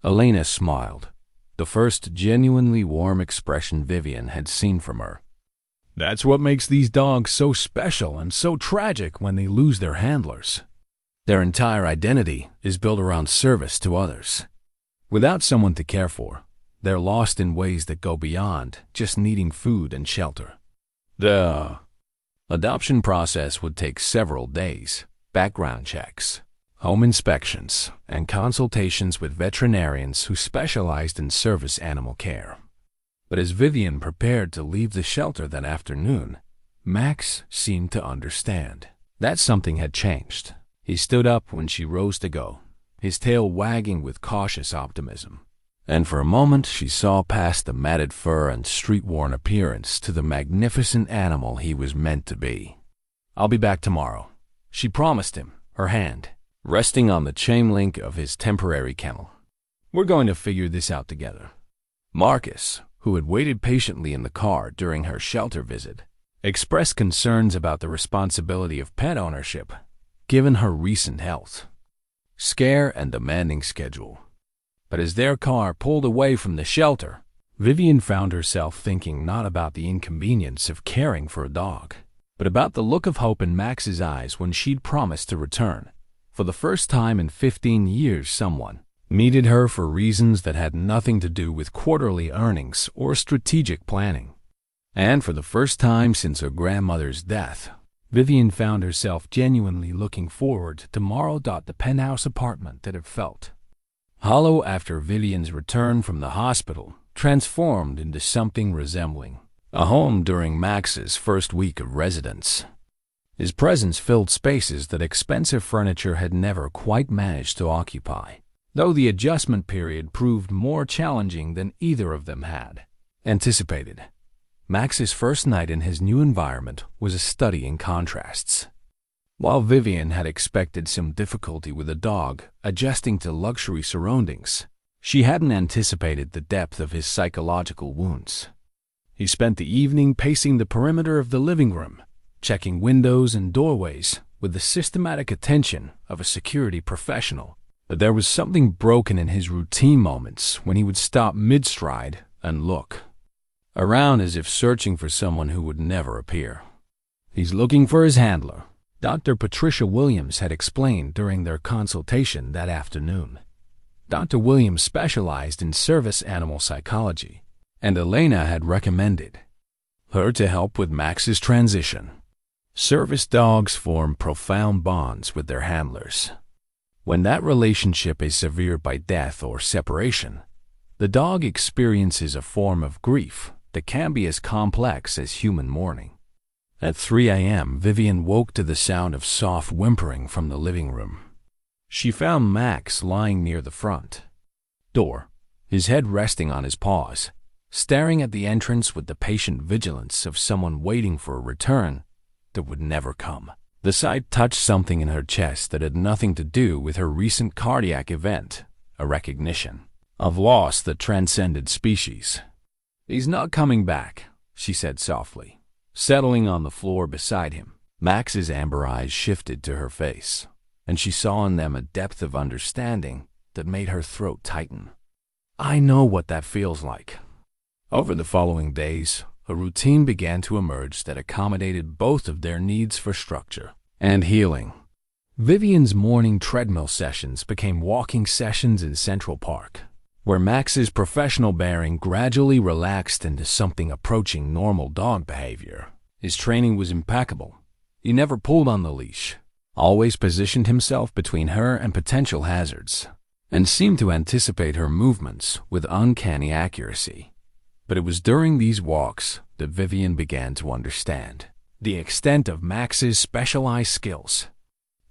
Elena smiled, the first genuinely warm expression Vivian had seen from her. That's what makes these dogs so special and so tragic when they lose their handlers. Their entire identity is built around service to others. Without someone to care for, they're lost in ways that go beyond just needing food and shelter. The adoption process would take several days, background checks, home inspections, and consultations with veterinarians who specialized in service animal care. But as Vivian prepared to leave the shelter that afternoon, Max seemed to understand that something had changed. He stood up when she rose to go, his tail wagging with cautious optimism. And for a moment she saw past the matted fur and street-worn appearance to the magnificent animal he was meant to be. I'll be back tomorrow, she promised him, her hand resting on the chain link of his temporary kennel. We're going to figure this out together. Marcus, who had waited patiently in the car during her shelter visit, expressed concerns about the responsibility of pet ownership, given her recent health scare and demanding schedule. But as their car pulled away from the shelter, Vivian found herself thinking not about the inconvenience of caring for a dog, but about the look of hope in Max's eyes when she'd promised to return. For the first time in 15 years, someone needed her for reasons that had nothing to do with quarterly earnings or strategic planning. And for the first time since her grandmother's death, Vivian found herself genuinely looking forward to tomorrow. The penthouse apartment that had felt hollow after Vivian's return from the hospital transformed into something resembling a home during Max's first week of residence. His presence filled spaces that expensive furniture had never quite managed to occupy, though the adjustment period proved more challenging than either of them had anticipated. Max's first night in his new environment was a study in contrasts. While Vivian had expected some difficulty with the dog adjusting to luxury surroundings, she hadn't anticipated the depth of his psychological wounds. He spent the evening pacing the perimeter of the living room, checking windows and doorways with the systematic attention of a security professional. But there was something broken in his routine moments when he would stop mid-stride and look around as if searching for someone who would never appear. He's looking for his handler, Dr. Patricia Williams had explained during their consultation that afternoon. Dr. Williams specialized in service animal psychology, and Elena had recommended her to help with Max's transition. Service dogs form profound bonds with their handlers. When that relationship is severed by death or separation, the dog experiences a form of grief that can be as complex as human mourning. At 3 a.m., Vivian woke to the sound of soft whimpering from the living room. She found Max lying near the front door, his head resting on his paws, staring at the entrance with the patient vigilance of someone waiting for a return that would never come. The sight touched something in her chest that had nothing to do with her recent cardiac event, a recognition of loss that transcended species. "He's not coming back," she said softly, settling on the floor beside him. Max's amber eyes shifted to her face, and she saw in them a depth of understanding that made her throat tighten. "I know what that feels like." Over the following days, a routine began to emerge that accommodated both of their needs for structure and healing. Vivian's morning treadmill sessions became walking sessions in Central Park, where Max's professional bearing gradually relaxed into something approaching normal dog behavior. His training was impeccable. He never pulled on the leash, always positioned himself between her and potential hazards, and seemed to anticipate her movements with uncanny accuracy. But it was during these walks that Vivian began to understand the extent of Max's specialized skills.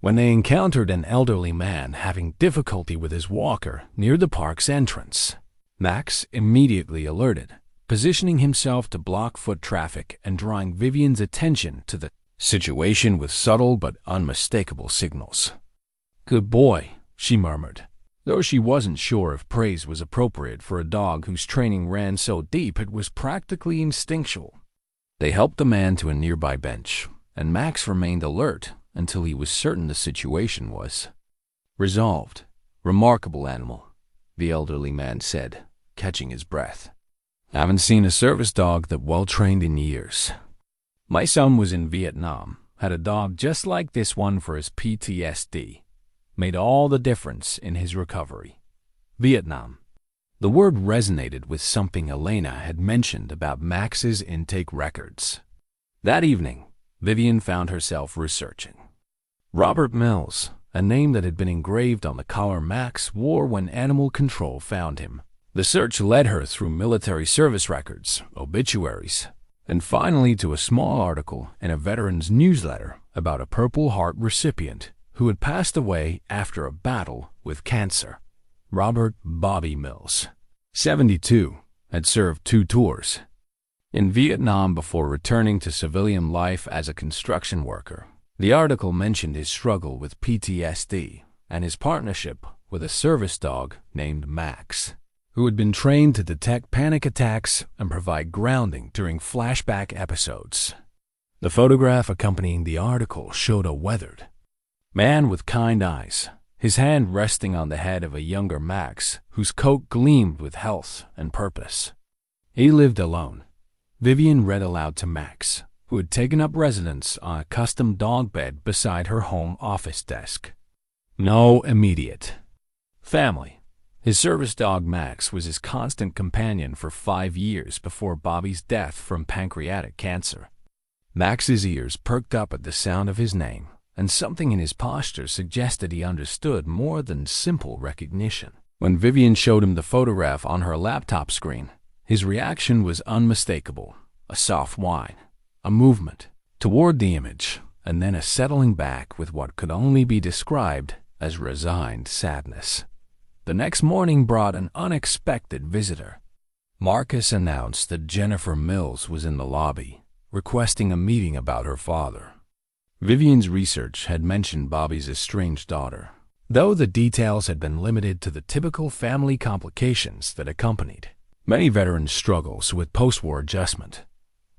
When they encountered an elderly man having difficulty with his walker near the park's entrance, Max immediately alerted, positioning himself to block foot traffic and drawing Vivian's attention to the situation with subtle but unmistakable signals. "Good boy," she murmured, though she wasn't sure if praise was appropriate for a dog whose training ran so deep it was practically instinctual. They helped the man to a nearby bench, and Max remained alert until he was certain the situation was resolved. "Remarkable animal," the elderly man said, catching his breath. "Haven't seen a service dog that well-trained in years. My son was in Vietnam, had a dog just like this one for his PTSD. Made all the difference in his recovery." Vietnam. The word resonated with something Elena had mentioned about Max's intake records. That evening, Vivian found herself researching. Robert Mills, a name that had been engraved on the collar Max wore when animal control found him. The search led her through military service records, obituaries, and finally to a small article in a veteran's newsletter about a Purple Heart recipient who had passed away after a battle with cancer. Robert "Bobby" Mills, 72, had served 2 tours in Vietnam before returning to civilian life as a construction worker. The article mentioned his struggle with PTSD and his partnership with a service dog named Max, who had been trained to detect panic attacks and provide grounding during flashback episodes. The photograph accompanying the article showed a weathered man with kind eyes, his hand resting on the head of a younger Max whose coat gleamed with health and purpose. He lived alone. Vivian read aloud to Max, who had taken up residence on a custom dog bed beside her home office desk. No immediate family. His service dog Max was his constant companion for 5 years before Bobby's death from pancreatic cancer. Max's ears perked up at the sound of his name, and something in his posture suggested he understood more than simple recognition. When Vivian showed him the photograph on her laptop screen, his reaction was unmistakable. A soft whine, a movement toward the image, and then a settling back with what could only be described as resigned sadness. The next morning brought an unexpected visitor. Marcus announced that Jennifer Mills was in the lobby, requesting a meeting about her father. Vivian's research had mentioned Bobby's estranged daughter, though the details had been limited to the typical family complications that accompanied many veterans' struggles with post-war adjustment.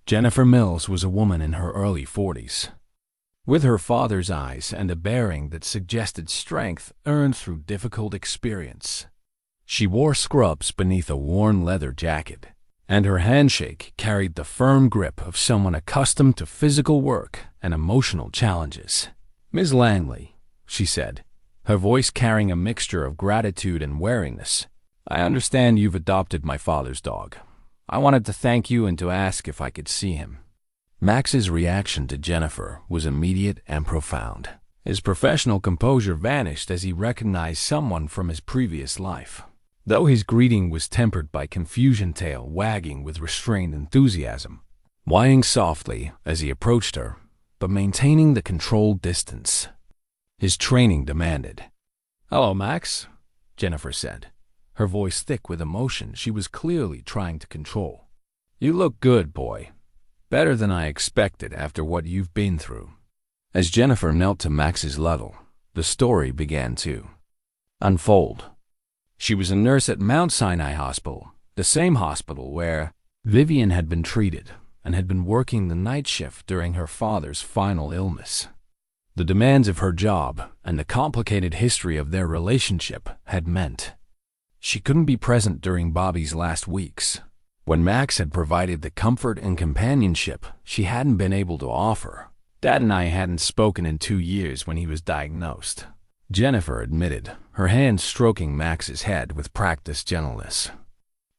Jennifer Mills was a woman in her early 40s, with her father's eyes and a bearing that suggested strength earned through difficult experience. She wore scrubs beneath a worn leather jacket, and her handshake carried the firm grip of someone accustomed to physical work and emotional challenges. "Ms. Langley," she said, her voice carrying a mixture of gratitude and wariness, "I understand you've adopted my father's dog. I wanted to thank you and to ask if I could see him." Max's reaction to Jennifer was immediate and profound. His professional composure vanished as he recognized someone from his previous life, though his greeting was tempered by confusion, tail wagging with restrained enthusiasm, whining softly as he approached her, but maintaining the controlled distance his training demanded. "Hello, Max," Jennifer said, her voice thick with emotion she was clearly trying to control. "You look good, boy. Better than I expected after what you've been through." As Jennifer knelt to Max's level, the story began to unfold. She was a nurse at Mount Sinai Hospital, the same hospital where Vivian had been treated and had been working the night shift during her father's final illness. The demands of her job and the complicated history of their relationship had meant she couldn't be present during Bobby's last weeks, when Max had provided the comfort and companionship she hadn't been able to offer. Dad and I hadn't spoken in 2 years when he was diagnosed, Jennifer admitted, her hand stroking Max's head with practiced gentleness.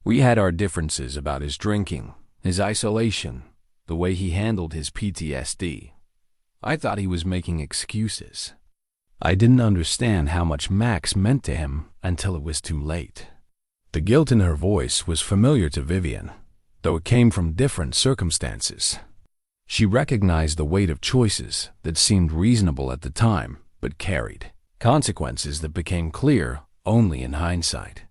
We had our differences about his drinking, his isolation, the way he handled his PTSD. I thought he was making excuses. I didn't understand how much Max meant to him until it was too late. The guilt in her voice was familiar to Vivian, though it came from different circumstances. She recognized the weight of choices that seemed reasonable at the time, but carried consequences that became clear only in hindsight.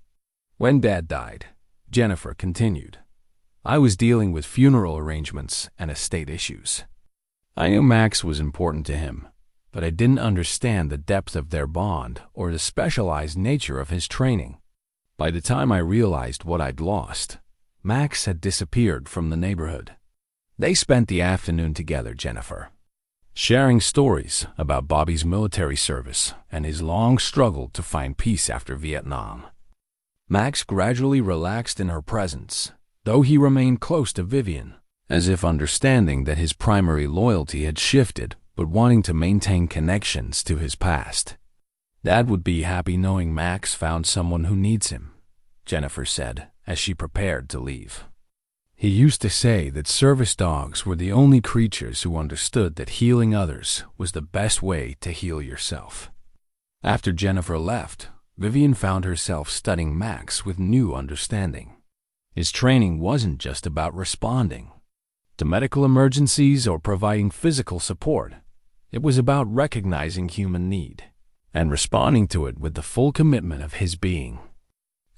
When Dad died, Jennifer continued, I was dealing with funeral arrangements and estate issues. I knew Max was important to him, but I didn't understand the depth of their bond or the specialized nature of his training. By the time I realized what I'd lost, Max had disappeared from the neighborhood. They spent the afternoon together, Jennifer, sharing stories about Bobby's military service and his long struggle to find peace after Vietnam. Max gradually relaxed in her presence, though he remained close to Vivian, as if understanding that his primary loyalty had shifted, but wanting to maintain connections to his past. Dad would be happy knowing Max found someone who needs him, Jennifer said as she prepared to leave. He used to say that service dogs were the only creatures who understood that healing others was the best way to heal yourself. After Jennifer left, Vivian found herself studying Max with new understanding. His training wasn't just about responding to medical emergencies or providing physical support. It was about recognizing human need and responding to it with the full commitment of his being.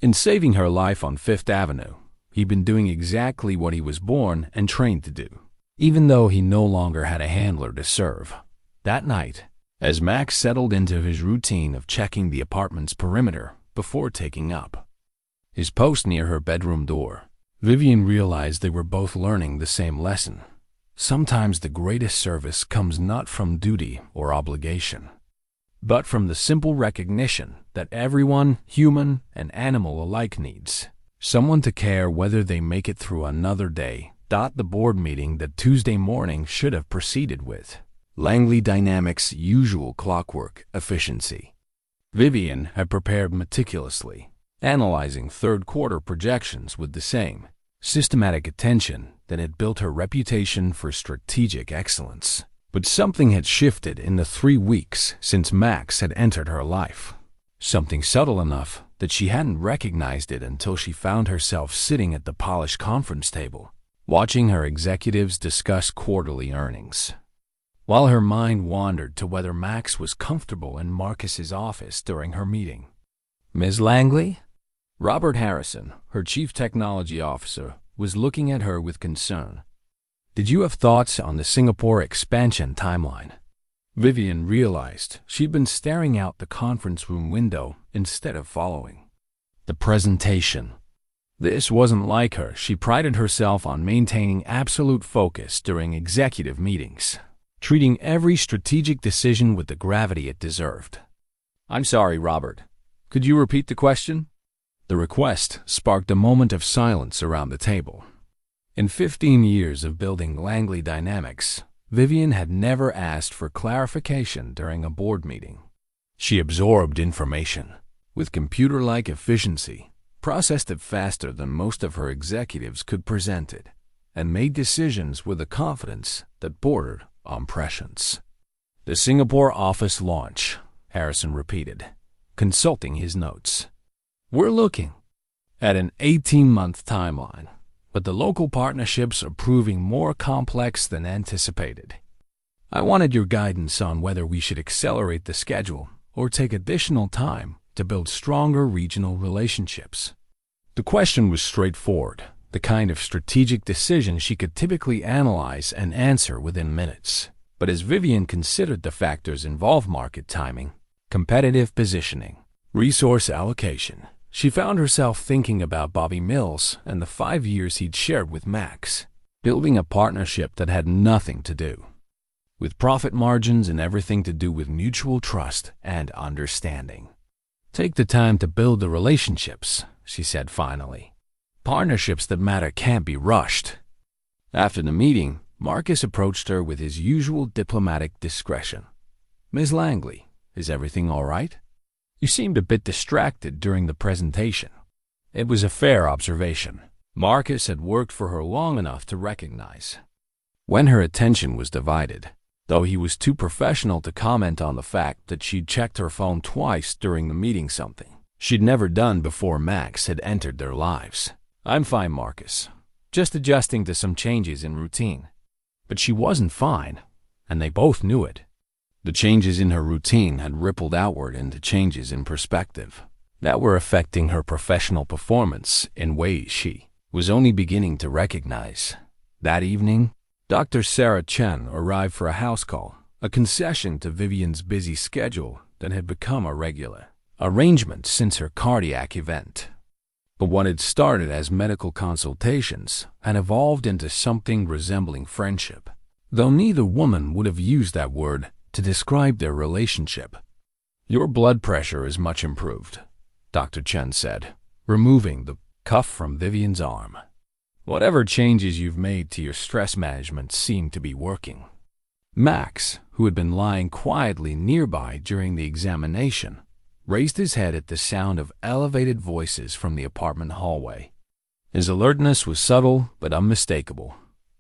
In saving her life on Fifth Avenue, he'd been doing exactly what he was born and trained to do, even though he no longer had a handler to serve. That night, as Max settled into his routine of checking the apartment's perimeter before taking up his post near her bedroom door, Vivian realized they were both learning the same lesson. Sometimes the greatest service comes not from duty or obligation, but from the simple recognition that everyone, human and animal alike, needs someone to care whether they make it through another day. The board meeting that Tuesday morning should have proceeded with Langley Dynamics' usual clockwork efficiency. Vivian had prepared meticulously, analyzing third-quarter projections with the same systematic attention that had built her reputation for strategic excellence. But something had shifted in the 3 weeks since Max had entered her life. Something subtle enough that she hadn't recognized it until she found herself sitting at the polished conference table, watching her executives discuss quarterly earnings, while her mind wandered to whether Max was comfortable in Marcus's office during her meeting. Ms. Langley? Robert Harrison, her chief technology officer, was looking at her with concern. Did you have thoughts on the Singapore expansion timeline? Vivian realized she'd been staring out the conference room window instead of following the presentation. This wasn't like her. She prided herself on maintaining absolute focus during executive meetings, treating every strategic decision with the gravity it deserved. I'm sorry, Robert. Could you repeat the question? The request sparked a moment of silence around the table. In 15 years of building Langley Dynamics, Vivian had never asked for clarification during a board meeting. She absorbed information with computer-like efficiency, processed it faster than most of her executives could present it, and made decisions with a confidence that bordered on prescience. The Singapore office launch, Harrison repeated, consulting his notes. We're looking at an 18-month timeline, but the local partnerships are proving more complex than anticipated. I wanted your guidance on whether we should accelerate the schedule or take additional time to build stronger regional relationships. The question was straightforward, the kind of strategic decision she could typically analyze and answer within minutes. But as Vivian considered the factors involved, market timing, competitive positioning, resource allocation, She found herself thinking about Bobby Mills and the 5 years he'd shared with Max, building a partnership that had nothing to do with profit margins and everything to do with mutual trust and understanding. "Take the time to build the relationships," she said finally. "Partnerships that matter can't be rushed." After the meeting, Marcus approached her with his usual diplomatic discretion. "Miss Langley, is everything all right? You seemed a bit distracted during the presentation." It was a fair observation. Marcus had worked for her long enough to recognize when her attention was divided, though he was too professional to comment on the fact that she'd checked her phone twice during the meeting, something she'd never done before Max had entered their lives. "I'm fine, Marcus. Just adjusting to some changes in routine." But she wasn't fine, and they both knew it. The changes in her routine had rippled outward into changes in perspective that were affecting her professional performance in ways she was only beginning to recognize. That evening, Dr. Sarah Chen arrived for a house call, a concession to Vivian's busy schedule that had become a regular arrangement since her cardiac event. But what had started as medical consultations had evolved into something resembling friendship, though neither woman would have used that word to describe their relationship. "Your blood pressure is much improved," Dr. Chen said, removing the cuff from Vivian's arm. "Whatever changes you've made to your stress management seem to be working." Max, who had been lying quietly nearby during the examination, raised his head at the sound of elevated voices from the apartment hallway. His alertness was subtle but unmistakable.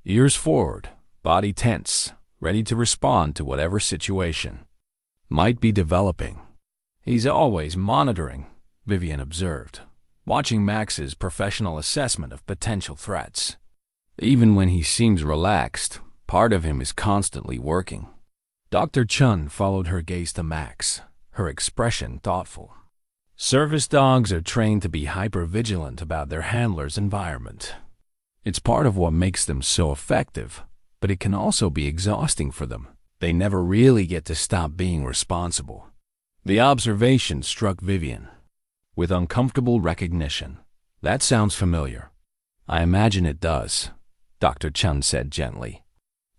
Ears forward, body tense, ready to respond to whatever situation might be developing. "He's always monitoring," Vivian observed, watching Max's professional assessment of potential threats. "Even when he seems relaxed, part of him is constantly working." Dr. Chun followed her gaze to Max, her expression thoughtful. "Service dogs are trained to be hyper-vigilant about their handler's environment. It's part of what makes them so effective, but it can also be exhausting for them. They never really get to stop being responsible." The observation struck Vivian with uncomfortable recognition. "That sounds familiar." "I imagine it does," Dr. Chun said gently.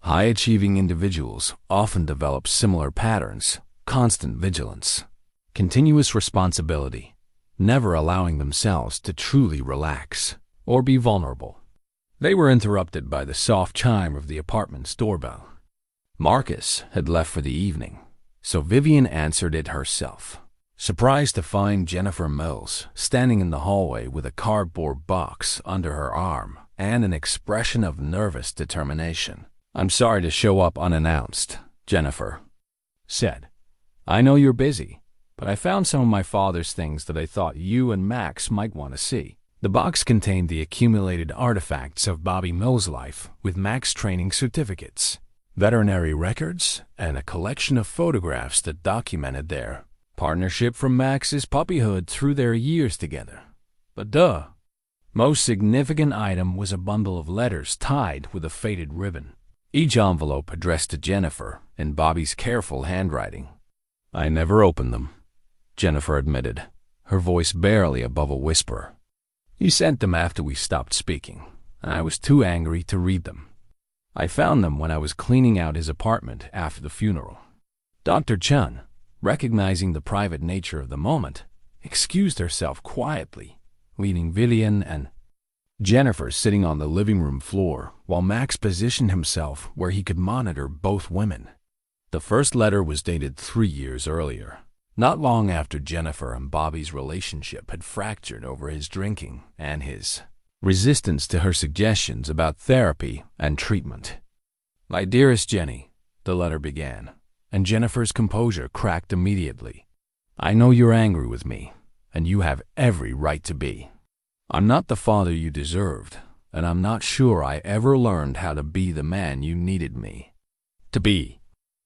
"High-achieving individuals often develop similar patterns: constant vigilance, continuous responsibility, never allowing themselves to truly relax or be vulnerable." They were interrupted by the soft chime of the apartment's doorbell. Marcus had left for the evening, so Vivian answered it herself, surprised to find Jennifer Mills standing in the hallway with a cardboard box under her arm and an expression of nervous determination. "I'm sorry to show up unannounced," Jennifer said. "I know you're busy, but I found some of my father's things that I thought you and Max might want to see." The box contained the accumulated artifacts of Bobby Mills' life with Max training certificates, veterinary records, and a collection of photographs that documented their partnership from Max's puppyhood through their years together. But the most significant item was a bundle of letters tied with a faded ribbon, each envelope addressed to Jennifer in Bobby's careful handwriting. "I never opened them," Jennifer admitted, her voice barely above a whisper. "You sent them after we stopped speaking, and I was too angry to read them. I found them when I was cleaning out his apartment after the funeral." Dr. Chun, recognizing the private nature of the moment, excused herself quietly, leaving Vivian and Jennifer sitting on the living room floor while Max positioned himself where he could monitor both women. The first letter was dated 3 years earlier, not long after Jennifer and Bobby's relationship had fractured over his drinking and his resistance to her suggestions about therapy and treatment. "My dearest Jenny," the letter began, and Jennifer's composure cracked immediately. "I know you're angry with me, and you have every right to be. I'm not the father you deserved, and I'm not sure I ever learned how to be the man you needed me to be."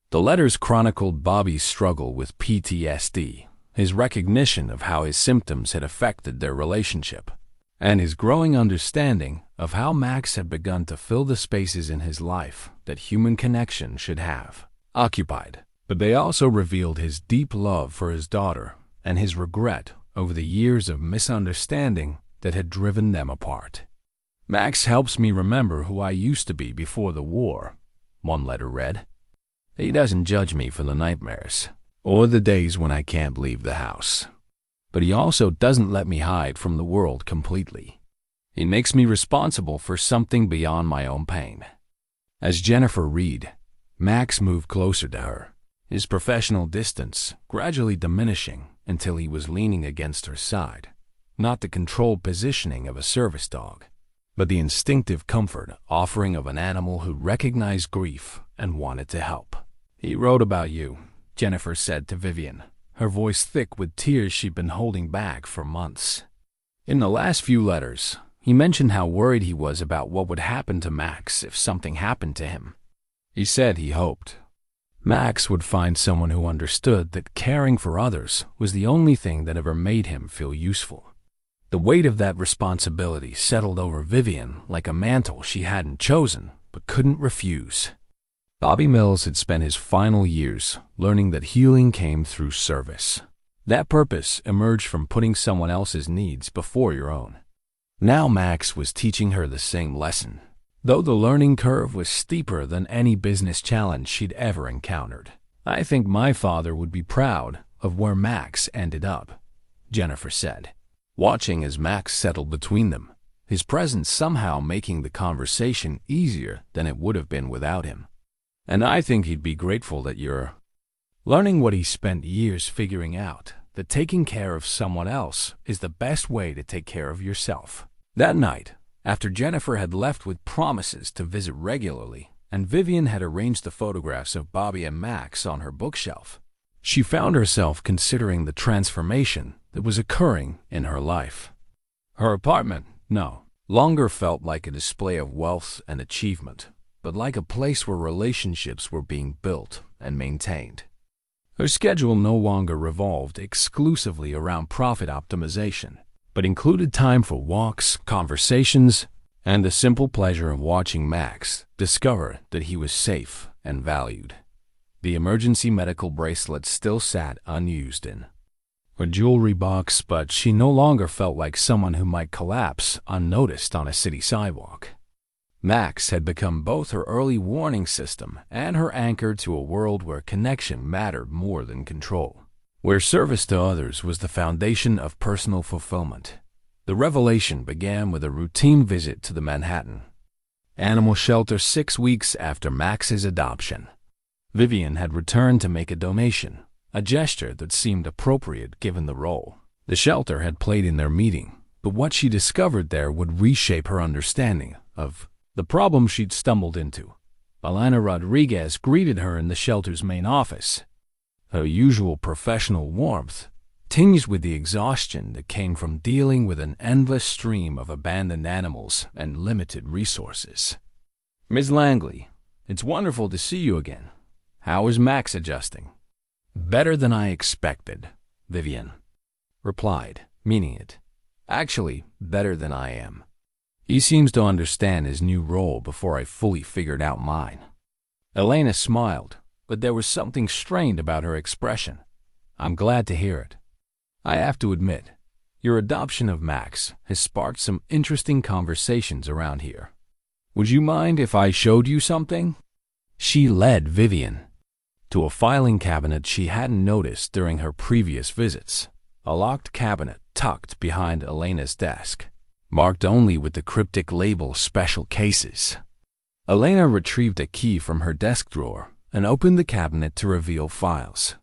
The letters chronicled Bobby's struggle with PTSD, his recognition of how his symptoms had affected their relationship, and his growing understanding of how Max had begun to fill the spaces in his life that human connection should have occupied. But they also revealed his deep love for his daughter and his regret over the years of misunderstanding that had driven them apart. "Max helps me remember who I used to be before the war," one letter read. "He doesn't judge me for the nightmares or the days when I can't leave the house. But he also doesn't let me hide from the world completely. He makes me responsible for something beyond my own pain." As Jennifer read, Max moved closer to her, his professional distance gradually diminishing until he was leaning against her side. Not the controlled positioning of a service dog, but the instinctive comfort offering of an animal who recognized grief and wanted to help. "He wrote about you," Jennifer said to Vivian, her voice thick with tears she'd been holding back for months. In the last few letters, he mentioned how worried he was about what would happen to Max if something happened to him. He said he hoped Max would find someone who understood that caring for others was the only thing that ever made him feel useful. The weight of that responsibility settled over Vivian like a mantle she hadn't chosen but couldn't refuse. Bobby Mills had spent his final years learning that healing came through service. That purpose emerged from putting someone else's needs before your own. Now Max was teaching her the same lesson, though the learning curve was steeper than any business challenge she'd ever encountered. "I think my father would be proud of where Max ended up," Jennifer said, watching as Max settled between them, his presence somehow making the conversation easier than it would have been without him. "And I think he'd be grateful that you're learning what he spent years figuring out, that taking care of someone else is the best way to take care of yourself." That night, after Jennifer had left with promises to visit regularly, and Vivian had arranged the photographs of Bobby and Max on her bookshelf, she found herself considering the transformation that was occurring in her life. Her apartment no longer felt like a display of wealth and achievement, but like a place where relationships were being built and maintained. Her schedule no longer revolved exclusively around profit optimization, but included time for walks, conversations, and the simple pleasure of watching Max discover that he was safe and valued. The emergency medical bracelet still sat unused in her jewelry box, but she no longer felt like someone who might collapse unnoticed on a city sidewalk. Max had become both her early warning system and her anchor to a world where connection mattered more than control, where service to others was the foundation of personal fulfillment. The revelation began with a routine visit to the Manhattan animal shelter 6 weeks after Max's adoption. Vivian had returned to make a donation, a gesture that seemed appropriate given the role the shelter had played in their meeting, but what she discovered there would reshape her understanding of the problem she'd stumbled into. Elena Rodriguez greeted her in the shelter's main office, her usual professional warmth tinged with the exhaustion that came from dealing with an endless stream of abandoned animals and limited resources. "Ms. Langley, it's wonderful to see you again. How is Max adjusting?" "Better than I expected," Vivian replied, meaning it. "Actually, better than I am. He seems to understand his new role before I fully figured out mine." Elena smiled, but there was something strained about her expression. "I'm glad to hear it. I have to admit, your adoption of Max has sparked some interesting conversations around here. Would you mind if I showed you something?" She led Vivian to a filing cabinet she hadn't noticed during her previous visits, a locked cabinet tucked behind Elena's desk, marked only with the cryptic label "Special Cases." Elena retrieved a key from her desk drawer and opened the cabinet to reveal files,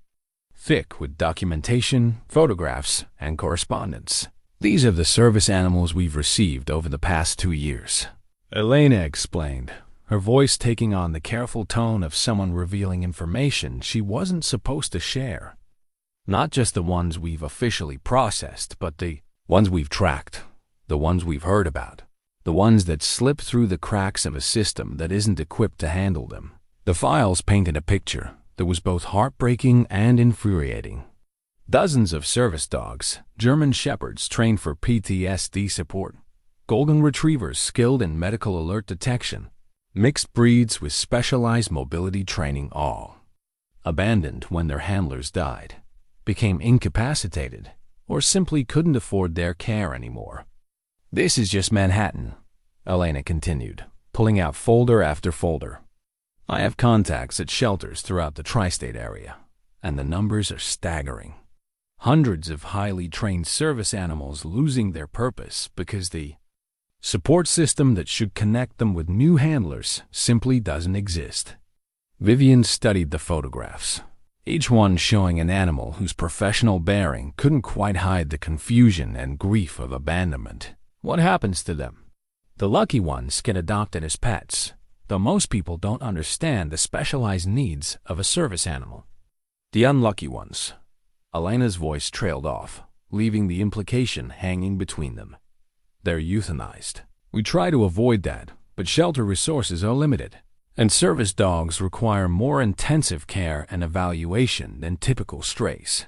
thick with documentation, photographs, and correspondence. "These are the service animals we've received over the past 2 years," Elena explained, her voice taking on the careful tone of someone revealing information she wasn't supposed to share. "Not just the ones we've officially processed, but the ones we've tracked, the ones we've heard about, the ones that slip through the cracks of a system that isn't equipped to handle them." The files painted a picture that was both heartbreaking and infuriating. Dozens of service dogs, German shepherds trained for PTSD support, golden retrievers skilled in medical alert detection, mixed breeds with specialized mobility training, all abandoned when their handlers died, became incapacitated, or simply couldn't afford their care anymore. "This is just Manhattan," Elena continued, pulling out folder after folder. "I have contacts at shelters throughout the tri-state area, and the numbers are staggering. Hundreds of highly trained service animals losing their purpose because the support system that should connect them with new handlers simply doesn't exist." Vivian studied the photographs, each one showing an animal whose professional bearing couldn't quite hide the confusion and grief of abandonment. What happens to them? The lucky ones get adopted as pets, though most people don't understand the specialized needs of a service animal. The unlucky ones. Elena's voice trailed off, leaving the implication hanging between them. They're euthanized. We try to avoid that, but shelter resources are limited, and service dogs require more intensive care and evaluation than typical strays.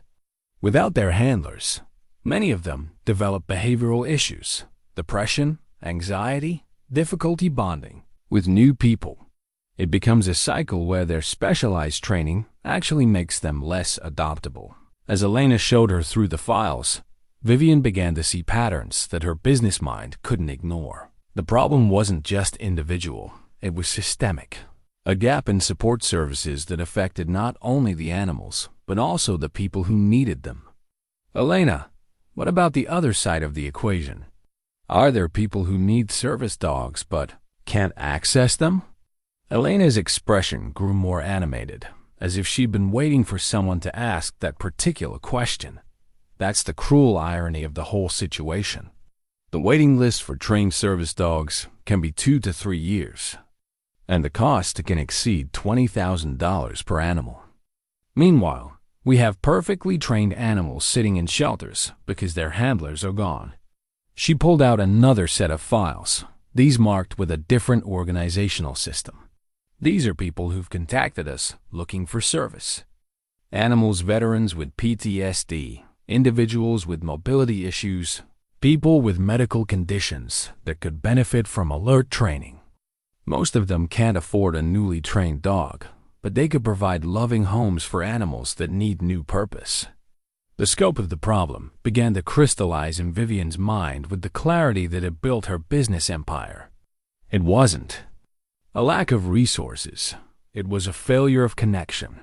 Without their handlers, many of them develop behavioral issues, depression, anxiety, difficulty bonding with new people. It becomes a cycle where their specialized training actually makes them less adoptable. As Elena showed her through the files, Vivian began to see patterns that her business mind couldn't ignore. The problem wasn't just individual, it was systemic. A gap in support services that affected not only the animals, but also the people who needed them. "Elena, what about the other side of the equation? Are there people who need service dogs but can't access them?" Elena's expression grew more animated, as if she'd been waiting for someone to ask that particular question. That's the cruel irony of the whole situation. The waiting list for trained service dogs can be 2 to 3 years, and the cost can exceed $20,000 per animal. Meanwhile, we have perfectly trained animals sitting in shelters because their handlers are gone. She pulled out another set of files, these marked with a different organizational system. These are people who've contacted us looking for service. Animals veterans with PTSD, individuals with mobility issues, people with medical conditions that could benefit from alert training. Most of them can't afford a newly trained dog, but they could provide loving homes for animals that need new purpose. The scope of the problem began to crystallize in Vivian's mind with the clarity that had built her business empire. It wasn't a lack of resources. It was a failure of connection,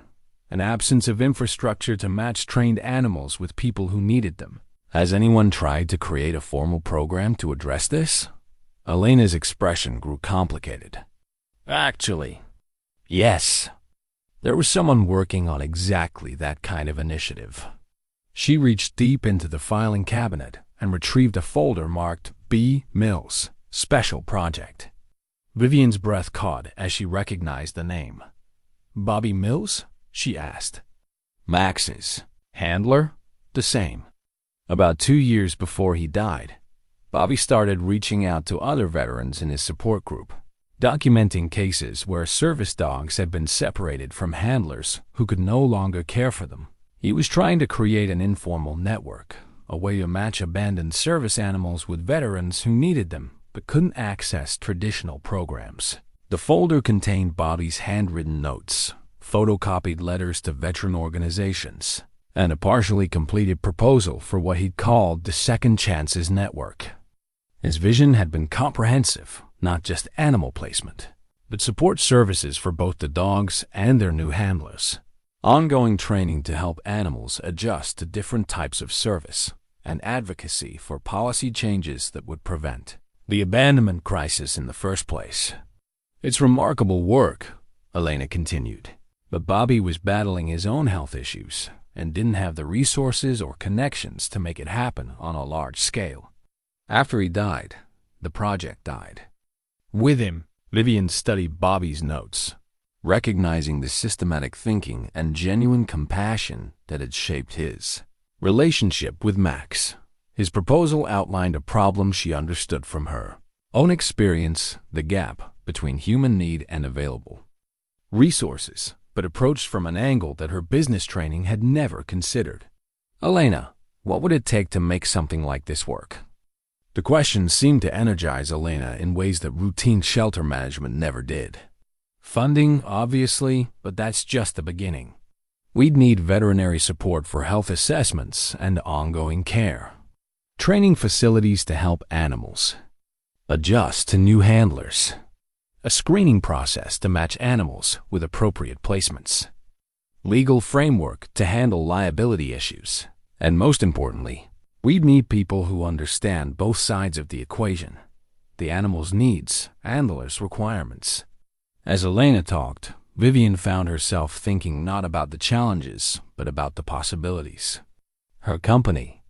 an absence of infrastructure to match trained animals with people who needed them. Has anyone tried to create a formal program to address this? Elena's expression grew complicated. Actually, yes. There was someone working on exactly that kind of initiative. She reached deep into the filing cabinet and retrieved a folder marked B. Mills, Special Project. Vivian's breath caught as she recognized the name. "Bobby Mills?" she asked. "Max's handler?" "The same." About 2 years before he died, Bobby started reaching out to other veterans in his support group, documenting cases where service dogs had been separated from handlers who could no longer care for them. He was trying to create an informal network, a way to match abandoned service animals with veterans who needed them but couldn't access traditional programs. The folder contained Bobby's handwritten notes, photocopied letters to veteran organizations, and a partially completed proposal for what he'd called the Second Chances Network. His vision had been comprehensive, not just animal placement, but support services for both the dogs and their new handlers. Ongoing training to help animals adjust to different types of service, and advocacy for policy changes that would prevent the abandonment crisis in the first place. "It's remarkable work," Elena continued, but Bobby was battling his own health issues and didn't have the resources or connections to make it happen on a large scale. After he died, the project died. With him, Vivian studied Bobby's notes, recognizing the systematic thinking and genuine compassion that had shaped his relationship with Max. His proposal outlined a problem she understood from her own experience, the gap between human need and available resources, but approached from an angle that her business training had never considered. "Elena, what would it take to make something like this work?" The question seemed to energize Elena in ways that routine shelter management never did. Funding, obviously, but that's just the beginning. We'd need veterinary support for health assessments and ongoing care, training facilities to help animals adjust to new handlers, a screening process to match animals with appropriate placements, legal framework to handle liability issues, and most importantly, we'd need people who understand both sides of the equation, the animal's needs and the requirements. As Elena talked, Vivian found herself thinking not about the challenges, but about the possibilities. Her company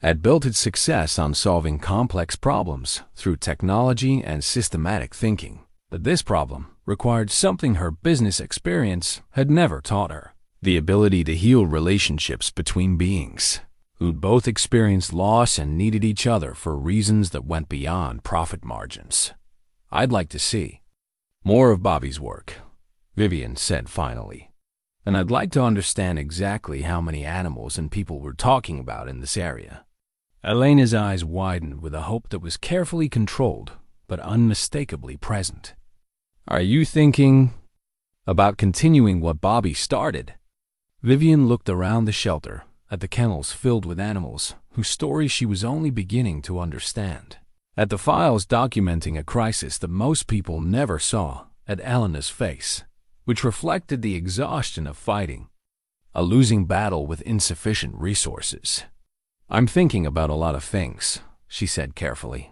had built its success on solving complex problems through technology and systematic thinking. But this problem required something her business experience had never taught her: the ability to heal relationships between beings who'd both experienced loss and needed each other for reasons that went beyond profit margins. "I'd like to see more of Bobby's work," Vivian said finally. "And I'd like to understand exactly how many animals and people we're talking about in this area." Elena's eyes widened with a hope that was carefully controlled but unmistakably present. "Are you thinking about continuing what Bobby started?" Vivian looked around the shelter at the kennels filled with animals whose stories she was only beginning to understand, at the files documenting a crisis that most people never saw, at Elena's face, which reflected the exhaustion of fighting a losing battle with insufficient resources. "I'm thinking about a lot of things," she said carefully.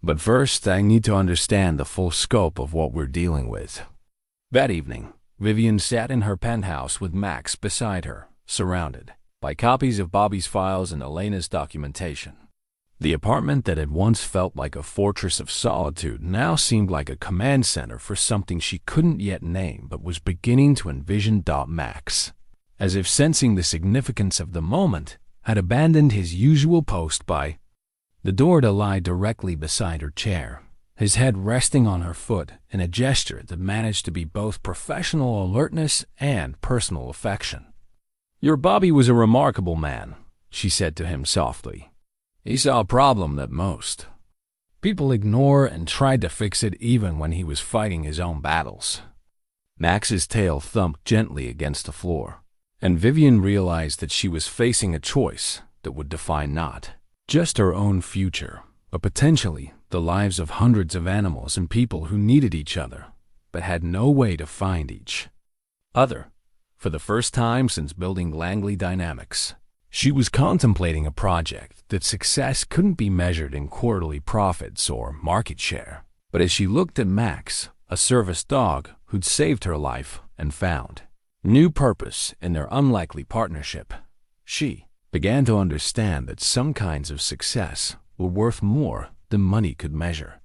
"But first, I need to understand the full scope of what we're dealing with." That evening, Vivian sat in her penthouse with Max beside her, surrounded by copies of Bobby's files and Elena's documentation. The apartment that had once felt like a fortress of solitude now seemed like a command center for something she couldn't yet name but was beginning to envision. Max, as if sensing the significance of the moment, had abandoned his usual post by the door to lie directly beside her chair, his head resting on her foot in a gesture that managed to be both professional alertness and personal affection. "Your Bobby was a remarkable man," she said to him softly. "He saw a problem that most people ignore and tried to fix it even when he was fighting his own battles." Max's tail thumped gently against the floor, and Vivian realized that she was facing a choice that would define not just her own future, but potentially the lives of hundreds of animals and people who needed each other, but had no way to find each other. For the first time since building Langley Dynamics, she was contemplating a project that success couldn't be measured in quarterly profits or market share. But as she looked at Max, a service dog who'd saved her life and found new purpose in their unlikely partnership, she began to understand that some kinds of success were worth more than money could measure.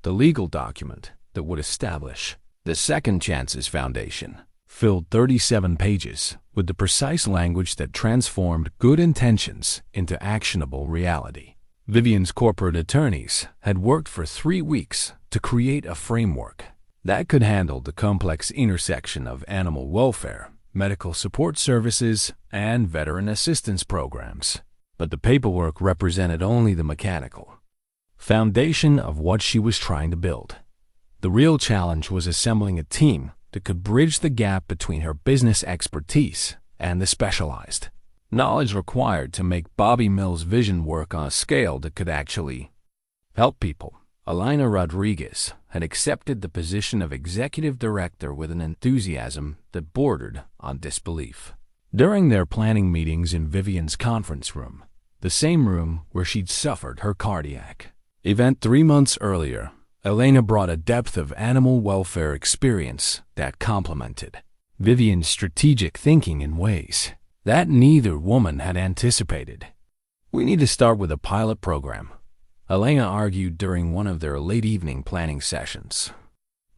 The legal document that would establish the Second Chances Foundation filled 37 pages with the precise language that transformed good intentions into actionable reality. Vivian's corporate attorneys had worked for 3 weeks to create a framework that could handle the complex intersection of animal welfare, medical support services, and veteran assistance programs. But the paperwork represented only the mechanical foundation of what she was trying to build. The real challenge was assembling a team that could bridge the gap between her business expertise and the specialized knowledge required to make Bobby Mills' vision work on a scale that could actually help people. Elena Rodriguez had accepted the position of executive director with an enthusiasm that bordered on disbelief. During their planning meetings in Vivian's conference room, the same room where she'd suffered her cardiac event 3 months earlier, Elena brought a depth of animal welfare experience that complemented Vivian's strategic thinking in ways that neither woman had anticipated. "We need to start with a pilot program," Elena argued during one of their late evening planning sessions.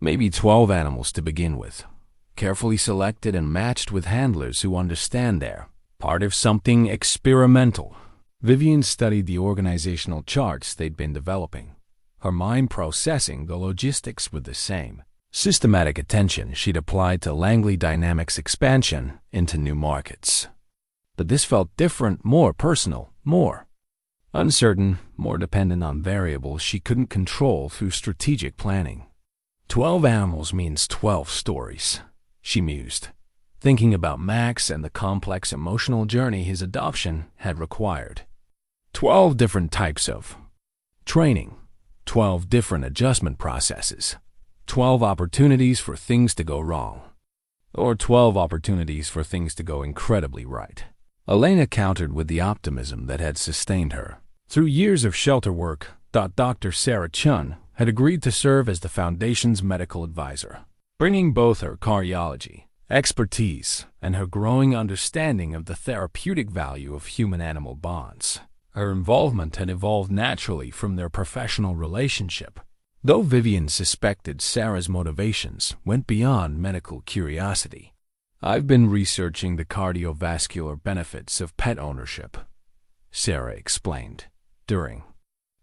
"Maybe 12 animals to begin with, carefully selected and matched with handlers who understand they're part of something experimental." Vivian studied the organizational charts they'd been developing, her mind processing the logistics with the same systematic attention she'd applied to Langley Dynamics' expansion into new markets. But this felt different, more personal, more uncertain, more dependent on variables she couldn't control through strategic planning. 12 animals means 12 stories, she mused. thinking about Max and the complex emotional journey his adoption had required. 12 different types of training, 12 different adjustment processes, 12 opportunities for things to go wrong, or 12 opportunities for things to go incredibly right. Elena countered with the optimism that had sustained her. Through years of shelter work, Dr. Sarah Chun had agreed to serve as the Foundation's medical advisor, bringing both her cardiology expertise and her growing understanding of the therapeutic value of human-animal bonds. Her involvement had evolved naturally from their professional relationship, though Vivian suspected Sarah's motivations went beyond medical curiosity. "I've been researching the cardiovascular benefits of pet ownership," Sarah explained, during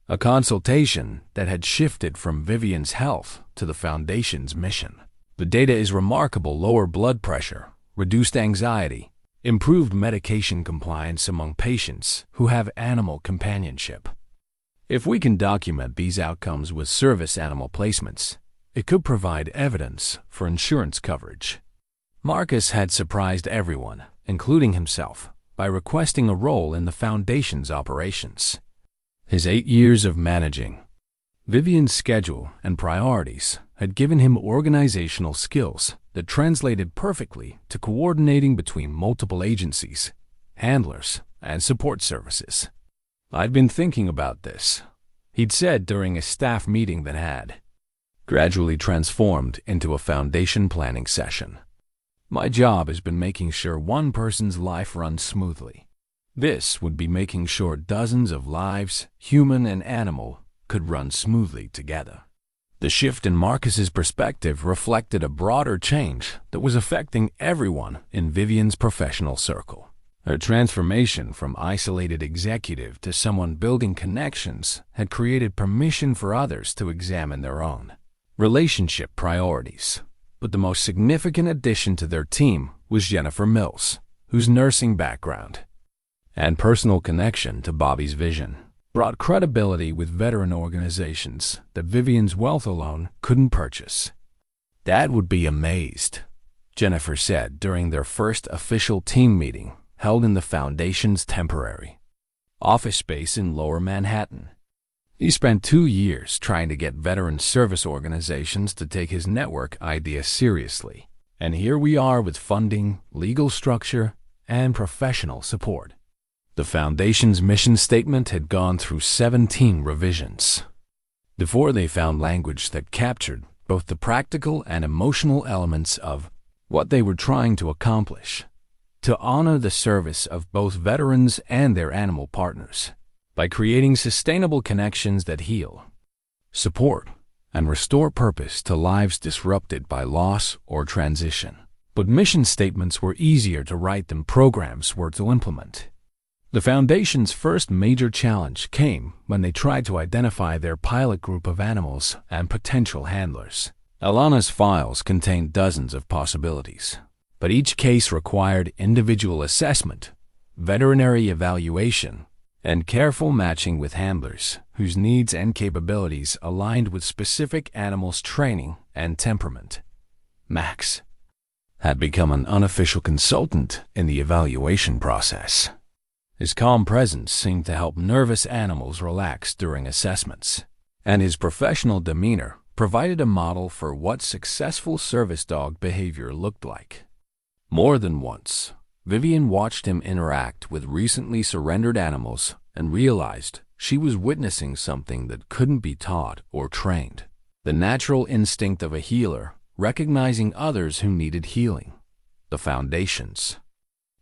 a consultation that had shifted from Vivian's health to the Foundation's mission. "The data is remarkable: lower blood pressure, reduced anxiety, improved medication compliance among patients who have animal companionship. If we can document these outcomes with service animal placements, it could provide evidence for insurance coverage." Marcus had surprised everyone, including himself, by requesting a role in the Foundation's operations. His 8 years of managing Vivian's schedule and priorities had given him organizational skills that translated perfectly to coordinating between multiple agencies, handlers, and support services. "I'd been thinking about this," he'd said during a staff meeting that had gradually transformed into a Foundation planning session. "My job has been making sure one person's life runs smoothly. This would be making sure dozens of lives, human and animal, could run smoothly together." The shift in Marcus's perspective reflected a broader change that was affecting everyone in Vivian's professional circle. Her transformation from isolated executive to someone building connections had created permission for others to examine their own relationship priorities. But the most significant addition to their team was Jennifer Mills, whose nursing background and personal connection to Bobby's vision brought credibility with veteran organizations that Vivian's wealth alone couldn't purchase. "Dad would be amazed," Jennifer said during their first official team meeting held in the Foundation's temporary office space in Lower Manhattan. He spent 2 years trying to get veteran service organizations to take his network idea seriously, and here we are with funding, legal structure, and professional support. The Foundation's mission statement had gone through 17 revisions before they found language that captured both the practical and emotional elements of what they were trying to accomplish: to honor the service of both veterans and their animal partners by creating sustainable connections that heal, support, and restore purpose to lives disrupted by loss or transition. But mission statements were easier to write than programs were to implement. The Foundation's first major challenge came when they tried to identify their pilot group of animals and potential handlers. Alana's files contained dozens of possibilities, but each case required individual assessment, veterinary evaluation, and careful matching with handlers whose needs and capabilities aligned with specific animals' training and temperament. Max had become an unofficial consultant in the evaluation process. His calm presence seemed to help nervous animals relax during assessments, and his professional demeanor provided a model for what successful service dog behavior looked like. More than once, Vivian watched him interact with recently surrendered animals and realized she was witnessing something that couldn't be taught or trained: the natural instinct of a healer recognizing others who needed healing. The Foundation's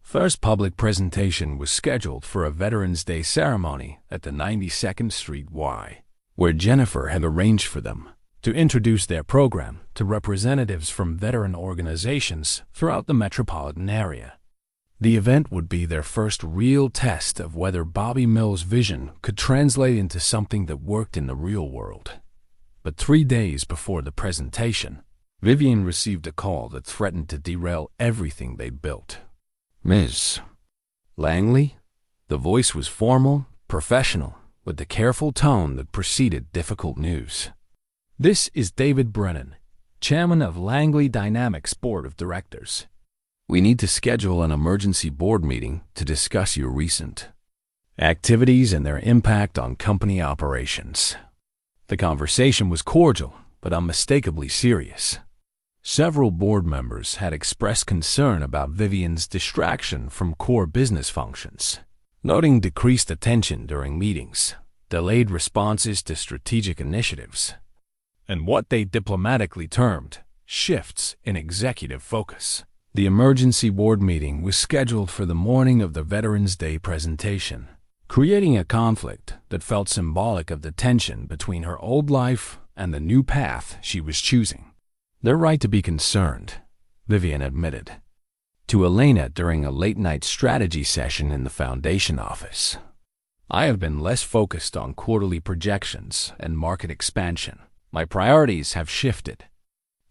first public presentation was scheduled for a Veterans Day ceremony at the 92nd Street Y, where Jennifer had arranged for them to introduce their program to representatives from veteran organizations throughout the metropolitan area. The event would be their first real test of whether Bobby Mills' vision could translate into something that worked in the real world. But 3 days before the presentation, Vivian received a call that threatened to derail everything they'd built. "Ms. Langley?" The voice was formal, professional, with the careful tone that preceded difficult news. "This is David Brennan, chairman of Langley Dynamics Board of Directors. We need to schedule an emergency board meeting to discuss your recent activities and their impact on company operations. The conversation was cordial, but unmistakably serious. Several board members had expressed concern about Vivian's distraction from core business functions, noting decreased attention during meetings, delayed responses to strategic initiatives, and what they diplomatically termed shifts in executive focus. The emergency board meeting was scheduled for the morning of the Veterans Day presentation, creating a conflict that felt symbolic of the tension between her old life and the new path she was choosing. "They're right to be concerned," Vivian admitted to Elena during a late-night strategy session in the foundation office. "I have been less focused on quarterly projections and market expansion. My priorities have shifted."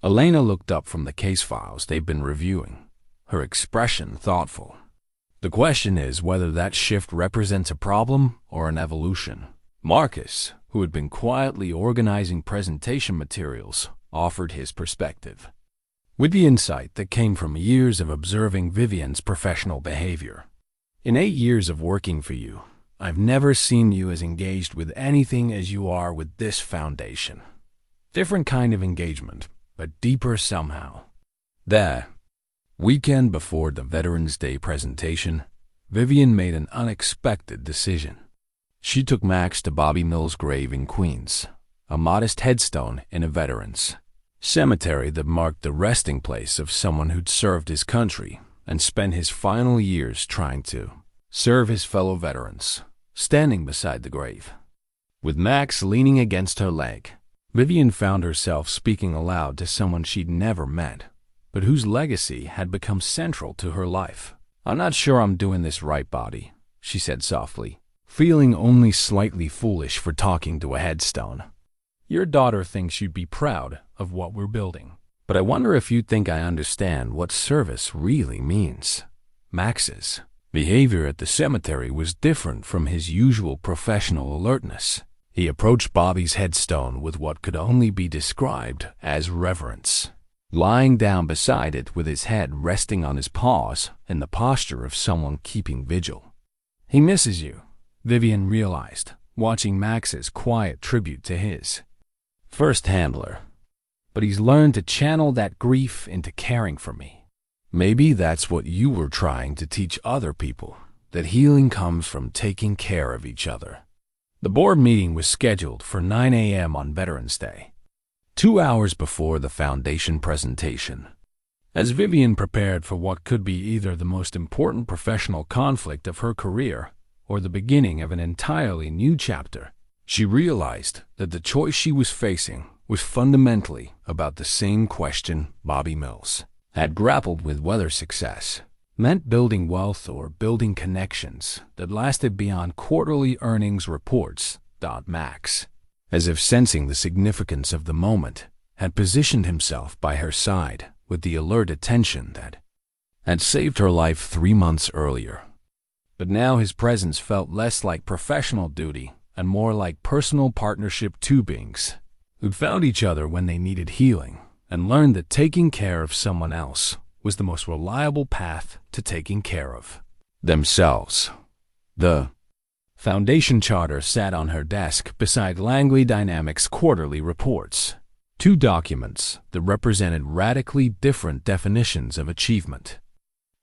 Elena looked up from the case files they'd been reviewing, her expression thoughtful. "The question is whether that shift represents a problem or an evolution." Marcus, who had been quietly organizing presentation materials, offered his perspective, with the insight that came from years of observing Vivian's professional behavior. "In 8 years of working for you, I've never seen you as engaged with anything as you are with this foundation. Different kind of engagement, but deeper somehow." The weekend before the Veterans Day presentation, Vivian made an unexpected decision. She took Max to Bobby Mills' grave in Queens, a modest headstone in a veteran's cemetery that marked the resting place of someone who'd served his country and spent his final years trying to serve his fellow veterans, standing beside the grave. With Max leaning against her leg, Vivian found herself speaking aloud to someone she'd never met, but whose legacy had become central to her life. "I'm not sure I'm doing this right, Bobby," she said softly, feeling only slightly foolish for talking to a headstone. "Your daughter thinks you'd be proud of what we're building, but I wonder if you think I understand what service really means." Max's behavior at the cemetery was different from his usual professional alertness. He approached Bobby's headstone with what could only be described as reverence, lying down beside it with his head resting on his paws in the posture of someone keeping vigil. "He misses you," Vivian realized, watching Max's quiet tribute to his first handler. "But he's learned to channel that grief into caring for me. Maybe that's what you were trying to teach other people, that healing comes from taking care of each other." The board meeting was scheduled for 9 a.m. on Veterans Day, 2 hours before the foundation presentation. As Vivian prepared for what could be either the most important professional conflict of her career or the beginning of an entirely new chapter, she realized that the choice she was facing was fundamentally about the same question Bobby Mills had grappled with: whether success meant building wealth or building connections that lasted beyond quarterly earnings reports. Max, as if sensing the significance of the moment, had positioned himself by her side with the alert attention that had saved her life 3 months earlier. But now his presence felt less like professional duty and more like personal partnership. Two beings who'd found each other when they needed healing and learned that taking care of someone else was the most reliable path to taking care of themselves. The foundation charter sat on her desk beside Langley Dynamics' quarterly reports, 2 documents that represented radically different definitions of achievement.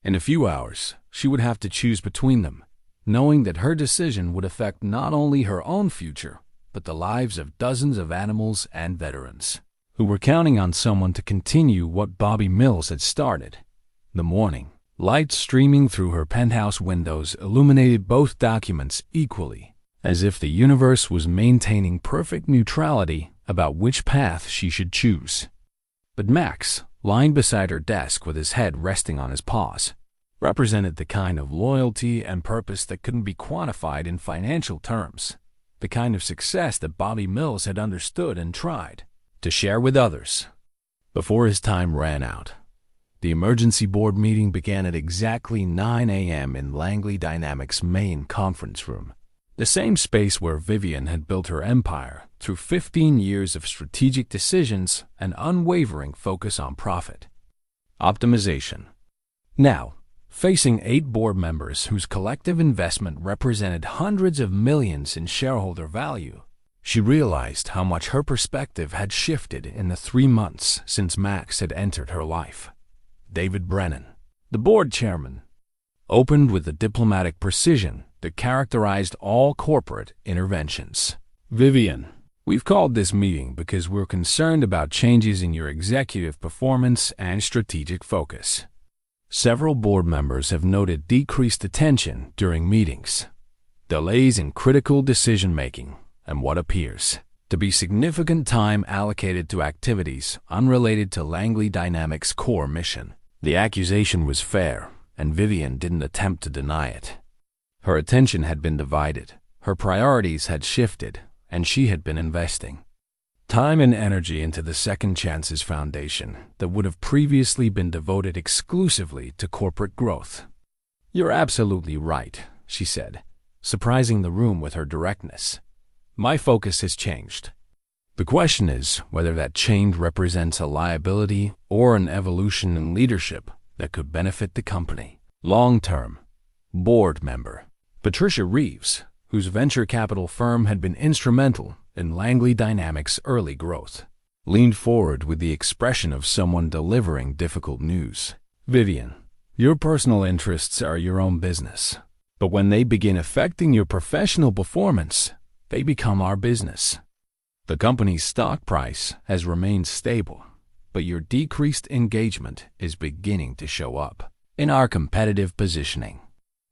In a few hours, she would have to choose between them, knowing that her decision would affect not only her own future, but the lives of dozens of animals and veterans who were counting on someone to continue what Bobby Mills had started. The morning light streaming through her penthouse windows illuminated both documents equally, as if the universe was maintaining perfect neutrality about which path she should choose. But Max, lying beside her desk with his head resting on his paws, represented the kind of loyalty and purpose that couldn't be quantified in financial terms, the kind of success that Bobby Mills had understood and tried to share with others. Before his time ran out, the emergency board meeting began at exactly 9 a.m. in Langley Dynamics' main conference room, the same space where Vivian had built her empire through 15 years of strategic decisions and unwavering focus on profit optimization. Now, facing 8 board members whose collective investment represented hundreds of millions in shareholder value, she realized how much her perspective had shifted in the 3 months since Max had entered her life. David Brennan, the board chairman, opened with the diplomatic precision that characterized all corporate interventions. "Vivian, we've called this meeting because we're concerned about changes in your executive performance and strategic focus. Several board members have noted decreased attention during meetings, delays in critical decision-making, and what appears to be significant time allocated to activities unrelated to Langley Dynamics' core mission." The accusation was fair, and Vivian didn't attempt to deny it. Her attention had been divided, her priorities had shifted, and she had been investing time and energy into the Second Chances Foundation that would have previously been devoted exclusively to corporate growth. "You're absolutely right," she said, surprising the room with her directness. "My focus has changed. The question is whether that change represents a liability or an evolution in leadership that could benefit the company long-term." Board member Patricia Reeves, whose venture capital firm had been instrumental in Langley Dynamics' early growth, leaned forward with the expression of someone delivering difficult news. "Vivian, your personal interests are your own business, but when they begin affecting your professional performance, they become our business. The company's stock price has remained stable, but your decreased engagement is beginning to show up in our competitive positioning."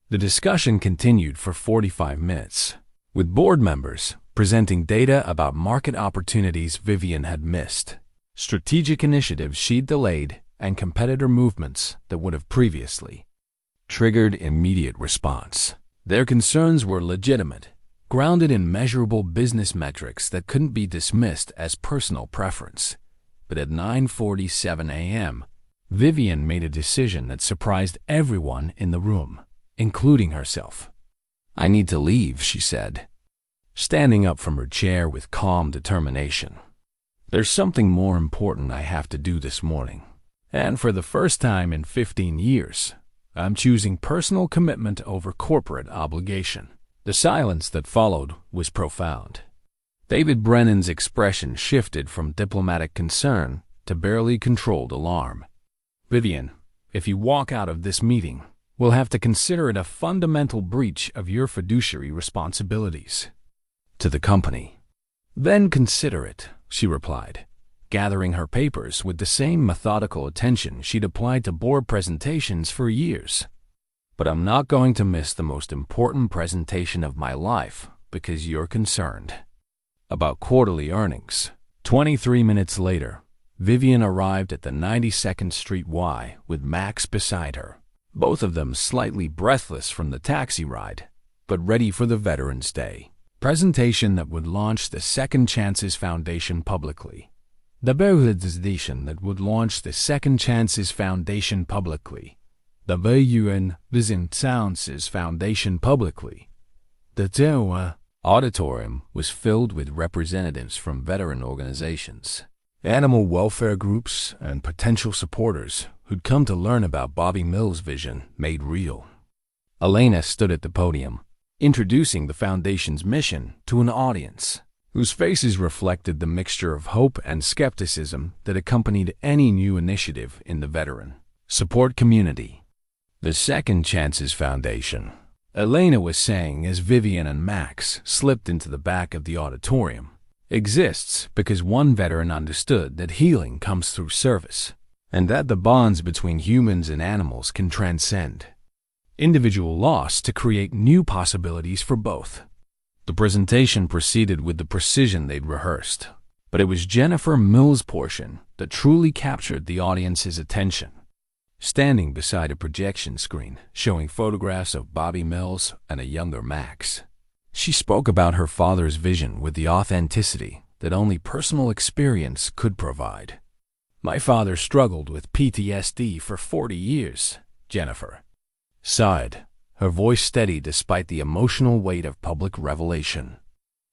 The discussion continued for 45 minutes, with board members presenting data about market opportunities Vivian had missed, strategic initiatives she'd delayed, and competitor movements that would have previously triggered immediate response. Their concerns were legitimate, grounded in measurable business metrics that couldn't be dismissed as personal preference. But at 9:47 a.m., Vivian made a decision that surprised everyone in the room, including herself. "I need to leave," she said, standing up from her chair with calm determination. "There's something more important I have to do this morning, and for the first time in 15 years, I'm choosing personal commitment over corporate obligation." The silence that followed was profound. David Brennan's expression shifted from diplomatic concern to barely controlled alarm. "Vivian, if you walk out of this meeting, we'll have to consider it a fundamental breach of your fiduciary responsibilities to the company." "Then consider it," she replied, gathering her papers with the same methodical attention she'd applied to board presentations for years. "But I'm not going to miss the most important presentation of my life because you're concerned about quarterly earnings." 23 minutes later, Vivian arrived at the 92nd Street Y with Max beside her, both of them slightly breathless from the taxi ride, but ready for the Veterans Day presentation that would launch the Second Chances Foundation publicly. The presentation that would launch the Second Chances Foundation publicly. The Vivian Langley Foundation publicly. The auditorium was filled with representatives from veteran organizations, animal welfare groups, and potential supporters who'd come to learn about Bobby Mills' vision made real. Elena stood at the podium, introducing the foundation's mission to an audience whose faces reflected the mixture of hope and skepticism that accompanied any new initiative in the veteran support community. "The Second Chances Foundation," Elena was saying as Vivian and Max slipped into the back of the auditorium, "exists because one veteran understood that healing comes through service, and that the bonds between humans and animals can transcend individual loss to create new possibilities for both." The presentation proceeded with the precision they'd rehearsed, but it was Jennifer Mills' portion that truly captured the audience's attention. Standing beside a projection screen showing photographs of Bobby Mills and a younger Max, she spoke about her father's vision with the authenticity that only personal experience could provide. "My father struggled with PTSD for 40 years, Jennifer sighed, her voice steady despite the emotional weight of public revelation.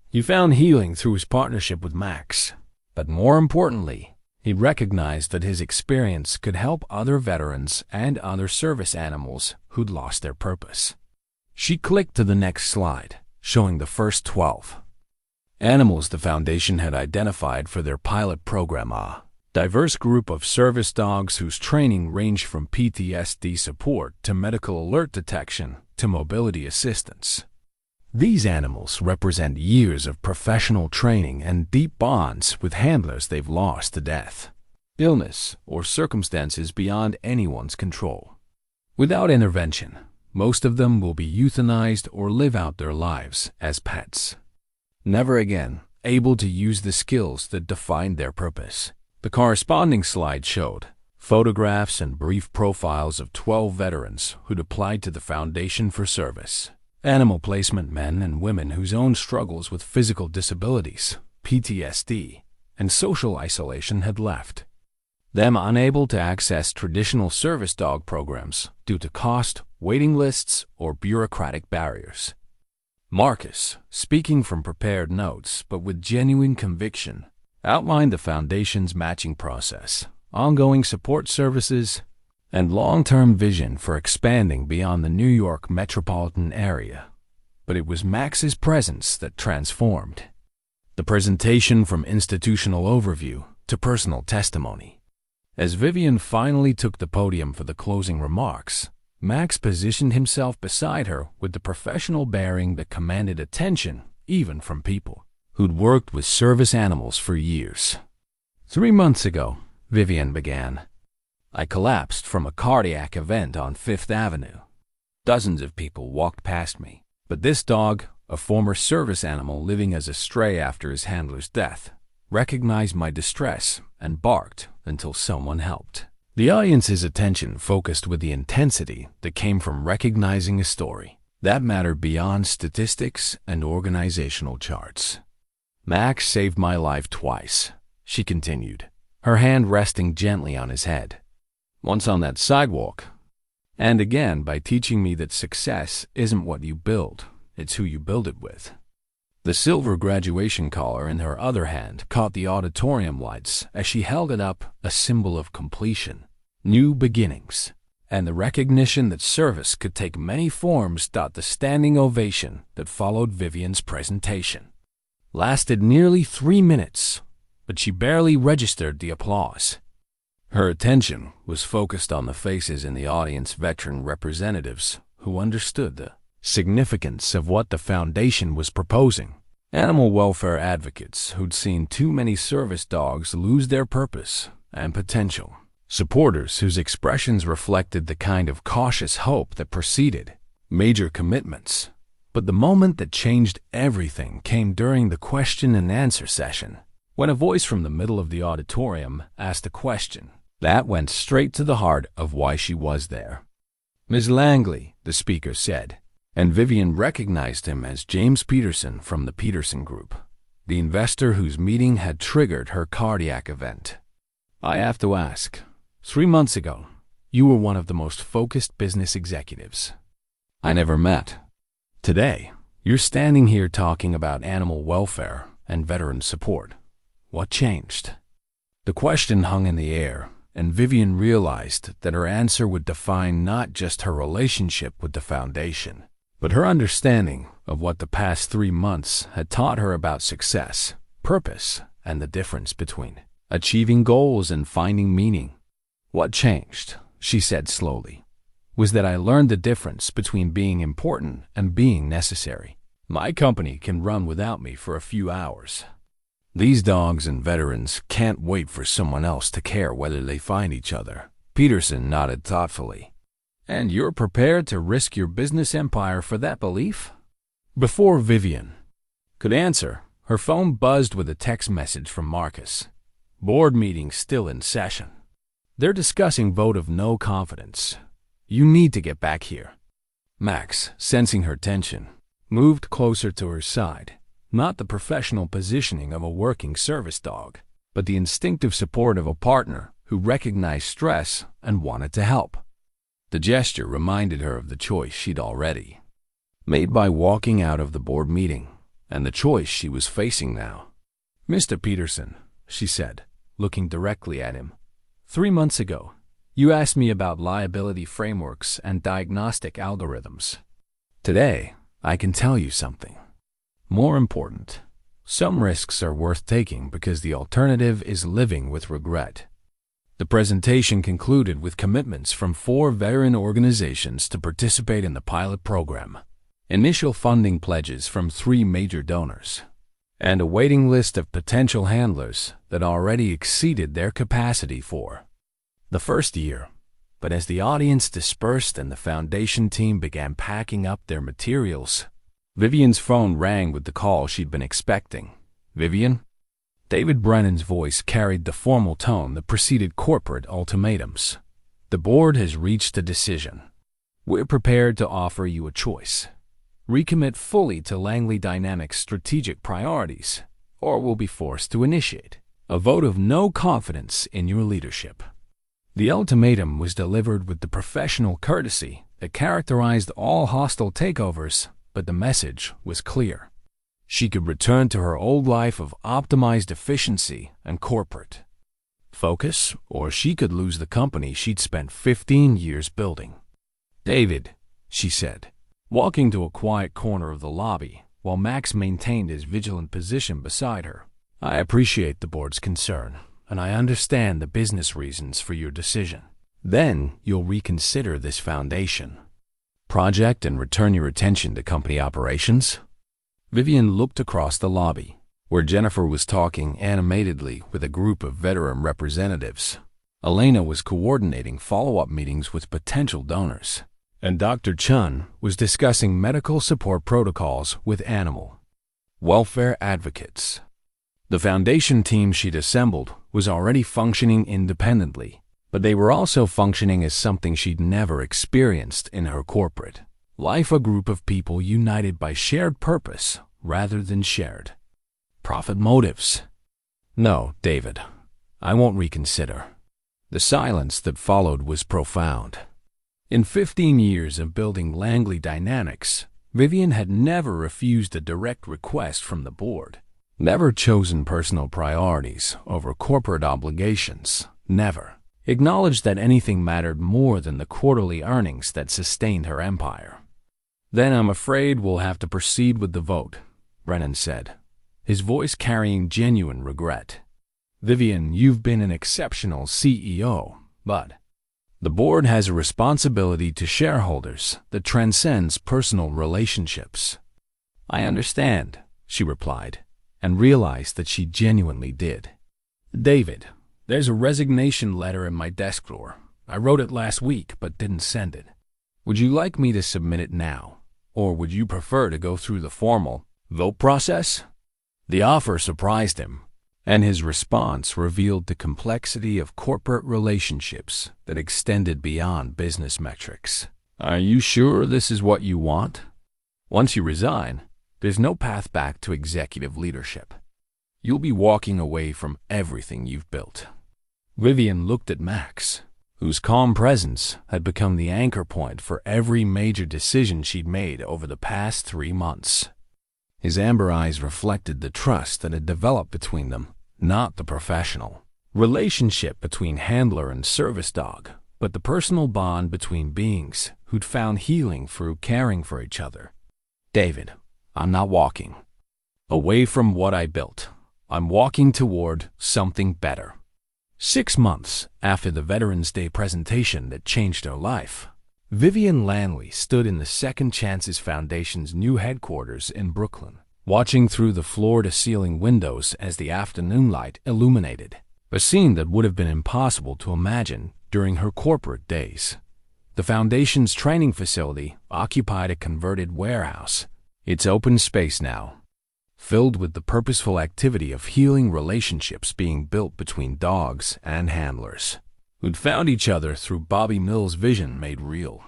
"He found healing through his partnership with Max, but more importantly, He recognized that his experience could help other veterans and other service animals who'd lost their purpose. She clicked to the next slide, showing the first 12 animals the Foundation had identified for their pilot program, a diverse group of service dogs whose training ranged from PTSD support to medical alert detection to mobility assistance. These animals represent years of professional training and deep bonds with handlers they've lost to death, illness, or circumstances beyond anyone's control. Without intervention, most of them will be euthanized or live out their lives as pets, never again able to use the skills that defined their purpose. The corresponding slide showed photographs and brief profiles of 12 veterans who'd applied to the Foundation for service. Animal placement men and women whose own struggles with physical disabilities, PTSD, and social isolation had left them unable to access traditional service dog programs due to cost, waiting lists, or bureaucratic barriers. Marcus, speaking from prepared notes but with genuine conviction, outlined the Foundation's matching process, ongoing support services, and long-term vision for expanding beyond the New York metropolitan area. But it was Max's presence that transformed the presentation from institutional overview to personal testimony. As Vivian finally took the podium for the closing remarks, Max positioned himself beside her with the professional bearing that commanded attention even from people who'd worked with service animals for years. 3 months ago, Vivian began, I collapsed from a cardiac event on Fifth Avenue. Dozens of people walked past me, but this dog, a former service animal living as a stray after his handler's death, recognized my distress and barked until someone helped. The audience's attention focused with the intensity that came from recognizing a story that mattered beyond statistics and organizational charts. Max saved my life twice, she continued, her hand resting gently on his head. Once on that sidewalk, and again by teaching me that success isn't what you build, it's who you build it with. The silver graduation collar in her other hand caught the auditorium lights as she held it up, a symbol of completion, new beginnings, and the recognition that service could take many forms. The standing ovation that followed Vivian's presentation lasted nearly 3 minutes, but she barely registered the applause. Her attention was focused on the faces in the audience, veteran representatives who understood the significance of what the Foundation was proposing, animal welfare advocates who'd seen too many service dogs lose their purpose and potential, supporters whose expressions reflected the kind of cautious hope that preceded major commitments. But the moment that changed everything came during the question and answer session, when a voice from the middle of the auditorium asked a question that went straight to the heart of why she was there. Ms. Langley, the speaker said, and Vivian recognized him as James Peterson from the Peterson Group, the investor whose meeting had triggered her cardiac event. I have to ask, 3 months ago, you were one of the most focused business executives I never met. Today, you're standing here talking about animal welfare and veteran support. What changed? The question hung in the air, and Vivian realized that her answer would define not just her relationship with the Foundation, but her understanding of what the past 3 months had taught her about success, purpose, and the difference between achieving goals and finding meaning. What changed, she said slowly, was that I learned the difference between being important and being necessary. My company can run without me for a few hours. These dogs and veterans can't wait for someone else to care whether they find each other. Peterson nodded thoughtfully. And you're prepared to risk your business empire for that belief? Before Vivian could answer, her phone buzzed with a text message from Marcus. Board meeting still in session. They're discussing vote of no confidence. You need to get back here. Max, sensing her tension, moved closer to her side. Not the professional positioning of a working service dog, but the instinctive support of a partner who recognized stress and wanted to help. The gesture reminded her of the choice she'd already made by walking out of the board meeting, and the choice she was facing now. Mr. Peterson, she said, looking directly at him. 3 months ago, you asked me about liability frameworks and diagnostic algorithms. Today, I can tell you something. More important, some risks are worth taking because the alternative is living with regret. The presentation concluded with commitments from 4 veteran organizations to participate in the pilot program, initial funding pledges from 3 major donors, and a waiting list of potential handlers that already exceeded their capacity for the first year. But as the audience dispersed and the foundation team began packing up their materials, Vivian's phone rang with the call she'd been expecting. "Vivian?" David Brennan's voice carried the formal tone that preceded corporate ultimatums. "The board has reached a decision. We're prepared to offer you a choice. Recommit fully to Langley Dynamics' strategic priorities, or we'll be forced to initiate a vote of no confidence in your leadership." The ultimatum was delivered with the professional courtesy that characterized all hostile takeovers, but the message was clear. She could return to her old life of optimized efficiency and corporate focus, or she could lose the company she'd spent 15 years building. "David," she said, walking to a quiet corner of the lobby while Max maintained his vigilant position beside her, "I appreciate the board's concern, and I understand the business reasons for your decision. Then you'll reconsider this foundation project and return your attention to company operations?" Vivian looked across the lobby, where Jennifer was talking animatedly with a group of veteran representatives. Elena was coordinating follow-up meetings with potential donors, and Dr. Chun was discussing medical support protocols with animal welfare advocates. The foundation team she'd assembled was already functioning independently, but they were also functioning as something she'd never experienced in her corporate life, a group of people united by shared purpose rather than shared profit motives. "No, David, I won't reconsider." The silence that followed was profound. In 15 years of building Langley Dynamics, Vivian had never refused a direct request from the board, never chosen personal priorities over corporate obligations, never acknowledged that anything mattered more than the quarterly earnings that sustained her empire. "Then I'm afraid we'll have to proceed with the vote," Brennan said, his voice carrying genuine regret. "Vivian, you've been an exceptional CEO, but the board has a responsibility to shareholders that transcends personal relationships." "I understand," she replied, and realized that she genuinely did. "David, there's a resignation letter in my desk drawer. I wrote it last week but didn't send it. Would you like me to submit it now? Or would you prefer to go through the formal vote process?" The offer surprised him, and his response revealed the complexity of corporate relationships that extended beyond business metrics. "Are you sure this is what you want? Once you resign, there's no path back to executive leadership. You'll be walking away from everything you've built." Vivian looked at Max, whose calm presence had become the anchor point for every major decision she'd made over the past 3 months. His amber eyes reflected the trust that had developed between them, not the professional relationship between handler and service dog, but the personal bond between beings who'd found healing through caring for each other. "David, I'm not walking away from what I built. I'm walking toward something better." 6 months after the Veterans Day presentation that changed her life, Vivian Langley stood in the Second Chances Foundation's new headquarters in Brooklyn, watching through the floor-to-ceiling windows as the afternoon light illuminated a scene that would have been impossible to imagine during her corporate days. The foundation's training facility occupied a converted warehouse, its open space now filled with the purposeful activity of healing relationships being built between dogs and handlers who'd found each other through Bobby Mill's vision made real.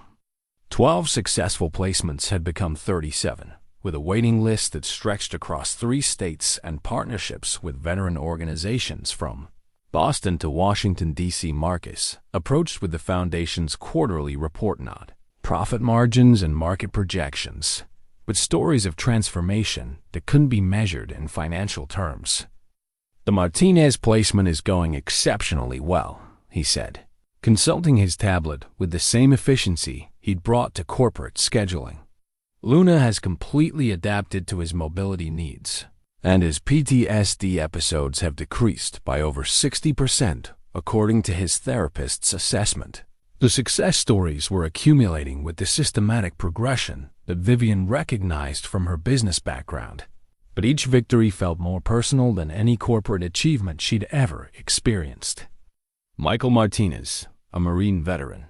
12 successful placements had become 37, with a waiting list that stretched across 3 states and partnerships with veteran organizations from Boston to Washington, D.C. Marcus approached with the Foundation's quarterly report, not profit margins and market projections, but stories of transformation that couldn't be measured in financial terms. "The Martinez placement is going exceptionally well," he said, consulting his tablet with the same efficiency he'd brought to corporate scheduling. "Luna has completely adapted to his mobility needs, and his PTSD episodes have decreased by over 60%, according to his therapist's assessment." The success stories were accumulating with the systematic progression that Vivian recognized from her business background, but each victory felt more personal than any corporate achievement she'd ever experienced. Michael Martinez, a Marine veteran,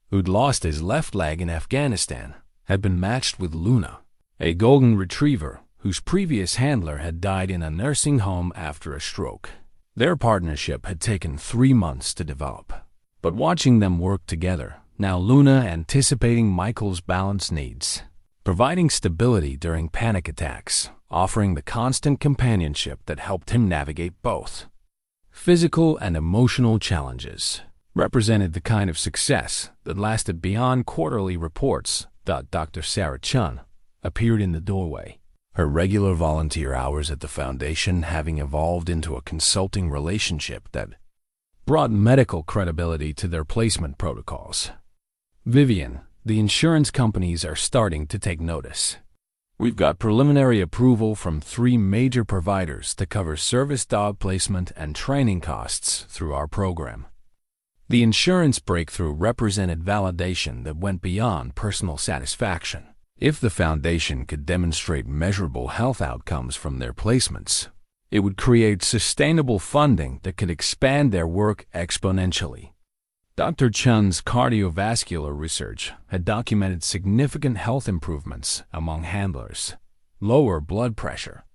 who'd lost his left leg in Afghanistan, had been matched with Luna, a golden retriever whose previous handler had died in a nursing home after a stroke. Their partnership had taken 3 months to develop, but watching them work together, now Luna anticipating Michael's balance needs, providing stability during panic attacks, offering the constant companionship that helped him navigate both physical and emotional challenges, represented the kind of success that lasted beyond quarterly reports. Dr. Sarah Chun appeared in the doorway, her regular volunteer hours at the foundation having evolved into a consulting relationship that brought medical credibility to their placement protocols. "Vivian, the insurance companies are starting to take notice. We've got preliminary approval from 3 major providers to cover service dog placement and training costs through our program." The insurance breakthrough represented validation that went beyond personal satisfaction. If the foundation could demonstrate measurable health outcomes from their placements, it would create sustainable funding that could expand their work exponentially. Dr. Chun's cardiovascular research had documented significant health improvements among handlers: lower blood pressure,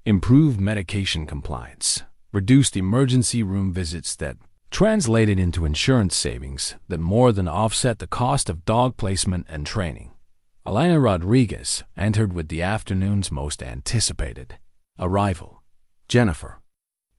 improved medication compliance, reduced emergency room visits that translated into insurance savings that more than offset the cost of dog placement and training. Elena Rodriguez entered with the afternoon's most anticipated arrival: Jennifer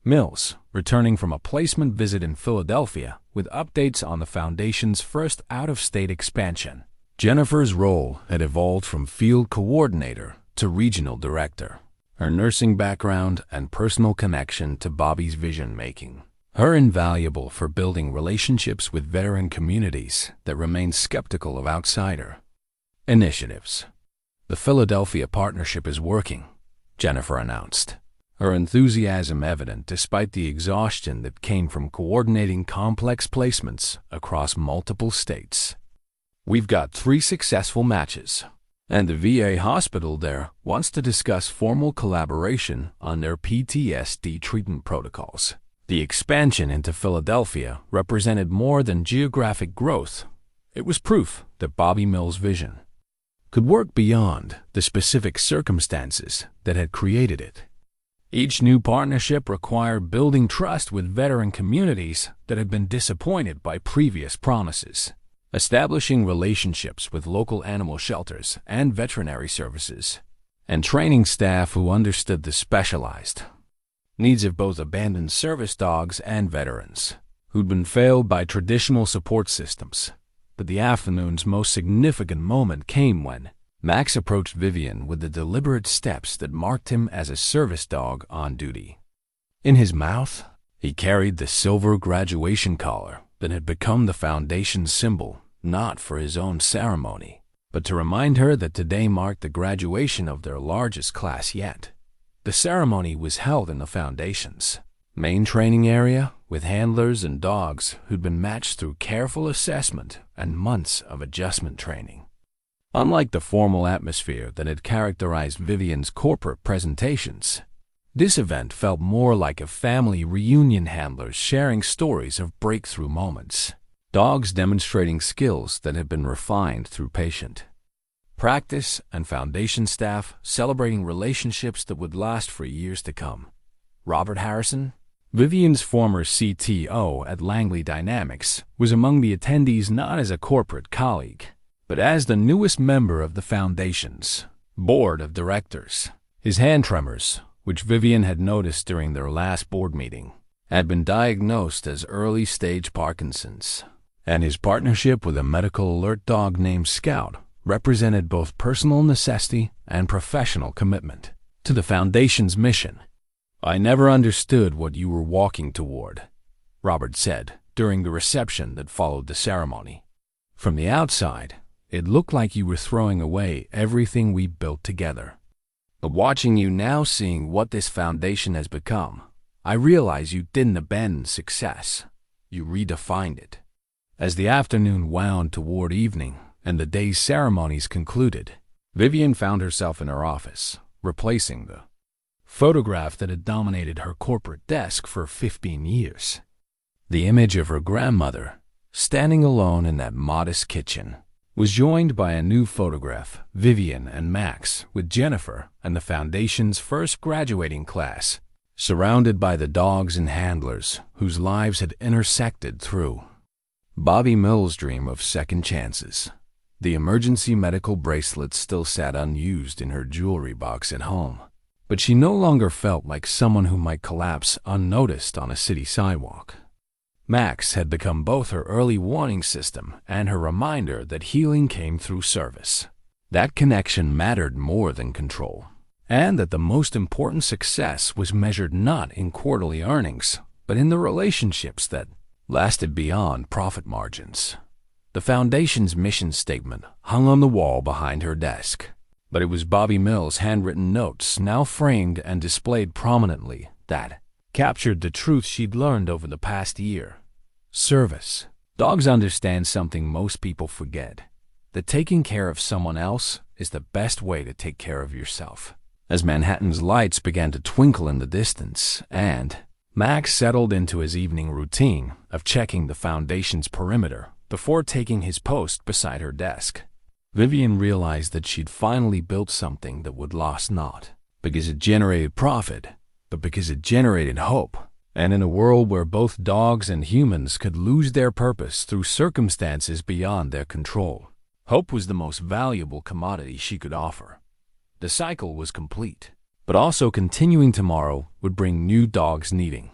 Mills, returning from a placement visit in Philadelphia with updates on the foundation's first out-of-state expansion. Jennifer's role had evolved from field coordinator to regional director, her nursing background and personal connection to Bobby's vision-making her invaluable for building relationships with veteran communities that remain skeptical of outsider initiatives. "The Philadelphia partnership is working," Jennifer announced, her enthusiasm evident despite the exhaustion that came from coordinating complex placements across multiple states. "We've got 3 successful matches, and the VA hospital there wants to discuss formal collaboration on their PTSD treatment protocols." The expansion into Philadelphia represented more than geographic growth. It was proof that Bobby Mills' vision could work beyond the specific circumstances that had created it. Each new partnership required building trust with veteran communities that had been disappointed by previous promises, establishing relationships with local animal shelters and veterinary services, and training staff who understood the specialized needs of both abandoned service dogs and veterans who'd been failed by traditional support systems. But the afternoon's most significant moment came when Max approached Vivian with the deliberate steps that marked him as a service dog on duty. In his mouth, he carried the silver graduation collar that had become the foundation's symbol, not for his own ceremony, but to remind her that today marked the graduation of their largest class yet. The ceremony was held in the foundation's main training area with handlers and dogs who'd been matched through careful assessment and months of adjustment training. Unlike the formal atmosphere that had characterized Vivian's corporate presentations, this event felt more like a family reunion, handlers sharing stories of breakthrough moments, dogs demonstrating skills that had been refined through patient practice, and foundation staff celebrating relationships that would last for years to come. Robert Harrison, Vivian's former CTO at Langley Dynamics, was among the attendees not as a corporate colleague, but as the newest member of the foundation's board of directors. His hand tremors, which Vivian had noticed during their last board meeting, had been diagnosed as early-stage Parkinson's, and his partnership with a medical alert dog named Scout represented both personal necessity and professional commitment to the foundation's mission. "I never understood what you were walking toward," Robert said during the reception that followed the ceremony. "From the outside, it looked like you were throwing away everything we built together. But watching you now, seeing what this foundation has become, I realize you didn't abandon success. You redefined it." As the afternoon wound toward evening and the day's ceremonies concluded, Vivian found herself in her office, replacing the photograph that had dominated her corporate desk for 15 years. The image of her grandmother, standing alone in that modest kitchen, was joined by a new photograph, Vivian and Max, with Jennifer and the Foundation's first graduating class, surrounded by the dogs and handlers whose lives had intersected through Bobby Mill's dream of second chances. The emergency medical bracelet still sat unused in her jewelry box at home, but she no longer felt like someone who might collapse unnoticed on a city sidewalk. Max had become both her early warning system and her reminder that healing came through service. That connection mattered more than control, and that the most important success was measured not in quarterly earnings, but in the relationships that lasted beyond profit margins. The Foundation's mission statement hung on the wall behind her desk, but it was Bobby Mill's handwritten notes, now framed and displayed prominently, that captured the truth she'd learned over the past year. Service. Dogs understand something most people forget, that taking care of someone else is the best way to take care of yourself. As Manhattan's lights began to twinkle in the distance, and Max settled into his evening routine of checking the Foundation's perimeter before taking his post beside her desk, Vivian realized that she'd finally built something that would last not because it generated profit, but because it generated hope. And in a world where both dogs and humans could lose their purpose through circumstances beyond their control, hope was the most valuable commodity she could offer. The cycle was complete, but also continuing tomorrow would bring new dogs needing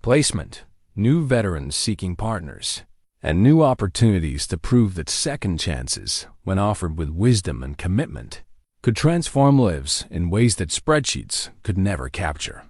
placement, new veterans seeking partners, and new opportunities to prove that second chances, when offered with wisdom and commitment, could transform lives in ways that spreadsheets could never capture.